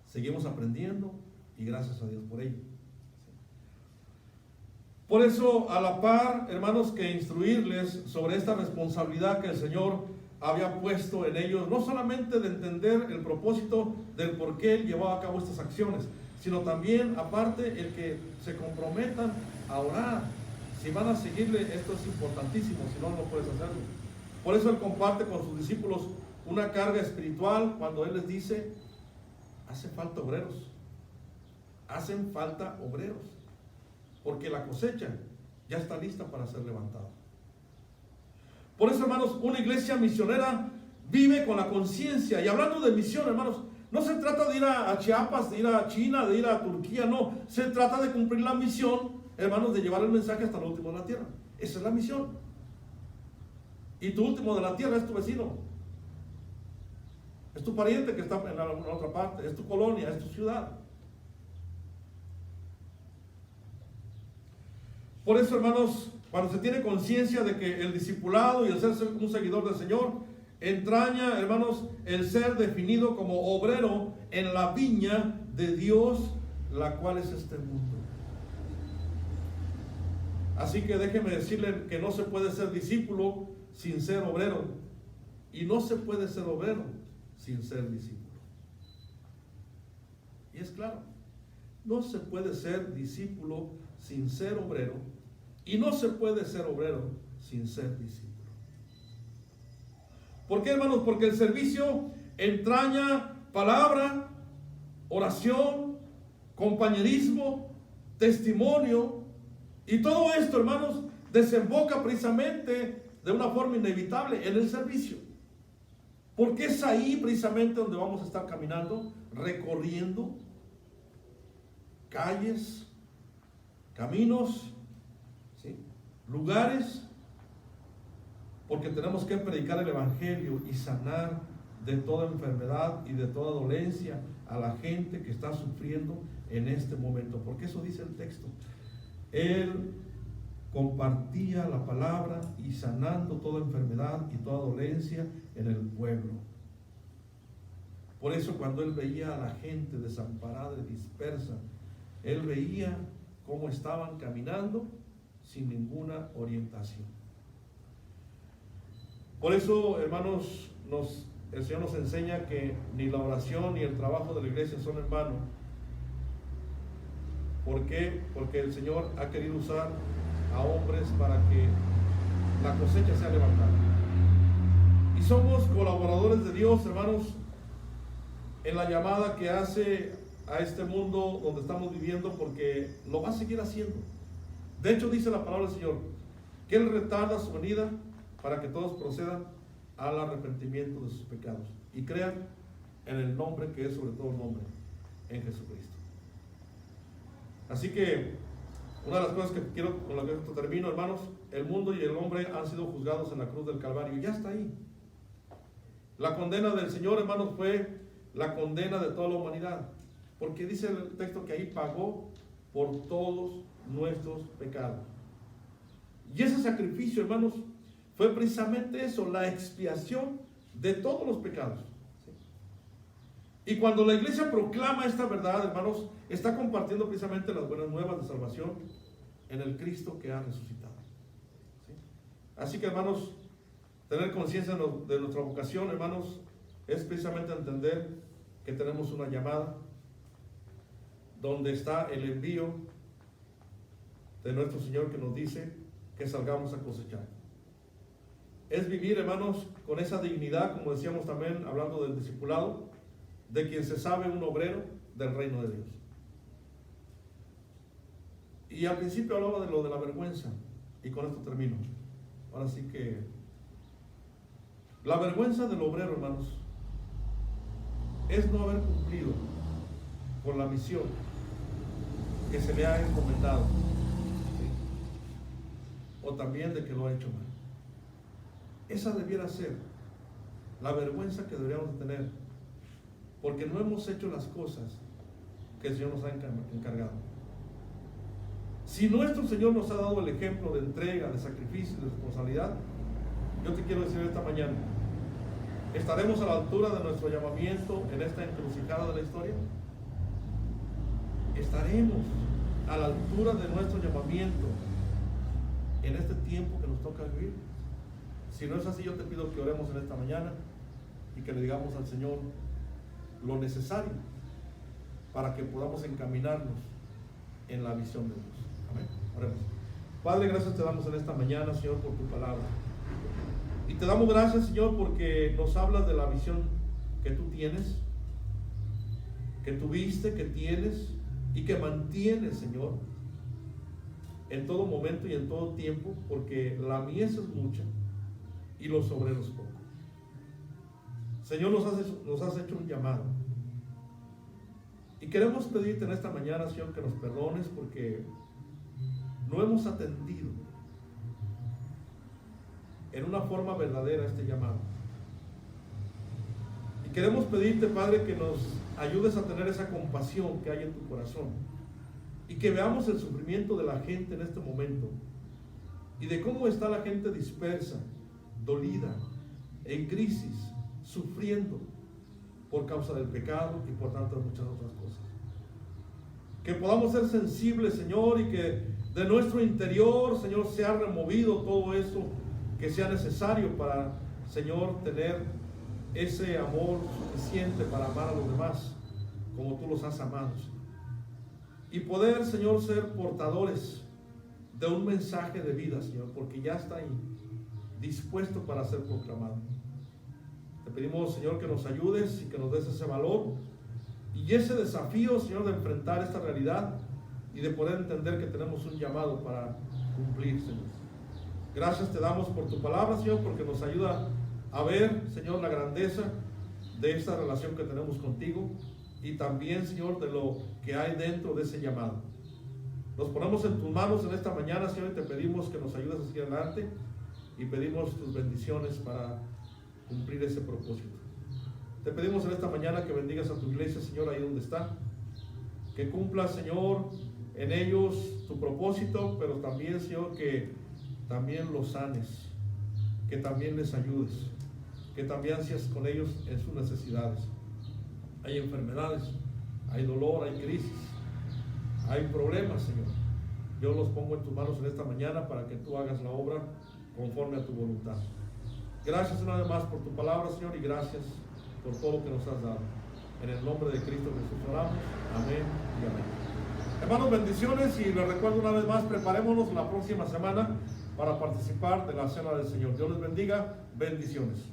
Seguimos aprendiendo y gracias a Dios por ello. Por eso, a la par, hermanos, que instruirles sobre esta responsabilidad que el Señor había puesto en ellos, no solamente de entender el propósito del por qué Él llevaba a cabo estas acciones, sino también, aparte, el que se comprometan a orar. Si van a seguirle, esto es importantísimo, si no, no puedes hacerlo. Por eso Él comparte con sus discípulos una carga espiritual cuando Él les dice, hace falta obreros, hacen falta obreros, porque la cosecha ya está lista para ser levantada. Por eso, hermanos, una iglesia misionera vive con la conciencia, y hablando de misión, hermanos, no se trata de ir a Chiapas, de ir a China, de ir a Turquía, no, se trata de cumplir la misión, hermanos, de llevar el mensaje hasta lo último de la tierra. Esa es la misión. Y tu último de la tierra es tu vecino, es tu pariente que está en la otra parte, es tu colonia, es tu ciudad. Por eso, hermanos, cuando se tiene conciencia de que el discipulado y el ser un seguidor del Señor entraña, hermanos, el ser definido como obrero en la viña de Dios, la cual es este mundo. Así que déjeme decirle que no se puede ser discípulo sin ser obrero, y no se puede ser obrero sin ser discípulo. Y es claro, no se puede ser discípulo sin ser obrero, y no se puede ser obrero sin ser discípulo. ¿Por qué, hermanos? Porque el servicio entraña palabra, oración, compañerismo, testimonio, y todo esto, hermanos, desemboca precisamente de una forma inevitable en el servicio. Porque es ahí precisamente donde vamos a estar caminando, recorriendo calles, caminos, ¿sí?, lugares, porque tenemos que predicar el Evangelio y sanar de toda enfermedad y de toda dolencia a la gente que está sufriendo en este momento, porque eso dice el texto. Él compartía la palabra y sanando toda enfermedad y toda dolencia en el pueblo. Por eso, cuando él veía a la gente desamparada y dispersa, él veía cómo estaban caminando sin ninguna orientación. Por eso, hermanos, el Señor nos enseña que ni la oración ni el trabajo de la iglesia son en vano. ¿Por qué? Porque el Señor ha querido usar a hombres para que la cosecha sea levantada. Y somos colaboradores de Dios, hermanos, en la llamada que hace a este mundo donde estamos viviendo, porque lo va a seguir haciendo. De hecho, dice la palabra del Señor, que Él retarda su venida para que todos procedan al arrepentimiento de sus pecados y crean en el nombre que es sobre todo nombre, en Jesucristo. Así que una de las cosas que quiero, con la que termino, hermanos, el mundo y el hombre han sido juzgados en la cruz del Calvario, ya está ahí. La condena del Señor, hermanos, fue la condena de toda la humanidad, porque dice el texto que ahí pagó por todos nuestros pecados. Y ese sacrificio, hermanos, fue precisamente eso, la expiación de todos los pecados. Y cuando la iglesia proclama esta verdad, hermanos, está compartiendo precisamente las buenas nuevas de salvación en el Cristo que ha resucitado. ¿Sí? Así que, hermanos, tener conciencia de nuestra vocación, hermanos, es precisamente entender que tenemos una llamada donde está el envío de nuestro Señor que nos dice que salgamos a cosechar. Es vivir, hermanos, con esa dignidad, como decíamos también, hablando del discipulado, de quien se sabe un obrero del reino de Dios. Y al principio hablaba de lo de la vergüenza, y con esto termino. Ahora sí que la vergüenza del obrero, hermanos, es no haber cumplido con la misión que se le ha encomendado. ¿Sí? o también de que lo ha hecho mal. Esa debiera ser la vergüenza que deberíamos tener, porque no hemos hecho las cosas que el Señor nos ha encargado. Si nuestro Señor nos ha dado el ejemplo de entrega, de sacrificio, de responsabilidad, yo te quiero decir esta mañana, ¿estaremos a la altura de nuestro llamamiento en esta encrucijada de la historia? ¿Estaremos a la altura de nuestro llamamiento en este tiempo que nos toca vivir? Si no es así, yo te pido que oremos en esta mañana y que le digamos al Señor lo necesario para que podamos encaminarnos en la visión de Dios. Amén. Oremos. Padre, gracias te damos en esta mañana, Señor, por tu palabra. Y te damos gracias, Señor, porque nos hablas de la visión que tú tienes, que tuviste, que tienes y que mantienes, Señor, en todo momento y en todo tiempo, porque la mies es mucha y los obreros pocos. Señor, nos has hecho un llamado. Y queremos pedirte en esta mañana, Señor, que nos perdones porque no hemos atendido en una forma verdadera este llamado. Y queremos pedirte, Padre, que nos ayudes a tener esa compasión que hay en tu corazón y que veamos el sufrimiento de la gente en este momento y de cómo está la gente dispersa, dolida, en crisis, sufriendo por causa del pecado y por tantas muchas otras cosas. Que podamos ser sensibles, Señor, y que de nuestro interior, Señor, sea removido todo eso que sea necesario para, Señor, tener ese amor suficiente para amar a los demás como tú los has amado, Señor. Y poder, Señor, ser portadores de un mensaje de vida, Señor, porque ya está ahí, dispuesto para ser proclamado. Te pedimos, Señor, que nos ayudes y que nos des ese valor y ese desafío, Señor, de enfrentar esta realidad y de poder entender que tenemos un llamado para cumplir, Señor. Gracias te damos por tu palabra, Señor, porque nos ayuda a ver, Señor, la grandeza de esta relación que tenemos contigo y también, Señor, de lo que hay dentro de ese llamado. Nos ponemos en tus manos en esta mañana, Señor, y te pedimos que nos ayudes a seguir adelante y pedimos tus bendiciones para cumplir ese propósito. Te pedimos en esta mañana que bendigas a tu iglesia, Señor, ahí donde está, que cumpla, Señor, en ellos tu propósito, pero también, Señor, que también los sanes, que también les ayudes, que también seas con ellos en sus necesidades. Hay enfermedades, hay dolor, hay crisis, hay problemas, Señor. Yo los pongo en tus manos en esta mañana para que tú hagas la obra conforme a tu voluntad. Gracias una vez más por tu palabra, Señor, y gracias por todo lo que nos has dado. En el nombre de Cristo Jesús oramos. Amén y amén. Hermanos, bendiciones, y les recuerdo una vez más, preparémonos la próxima semana para participar de la Cena del Señor. Dios les bendiga, bendiciones.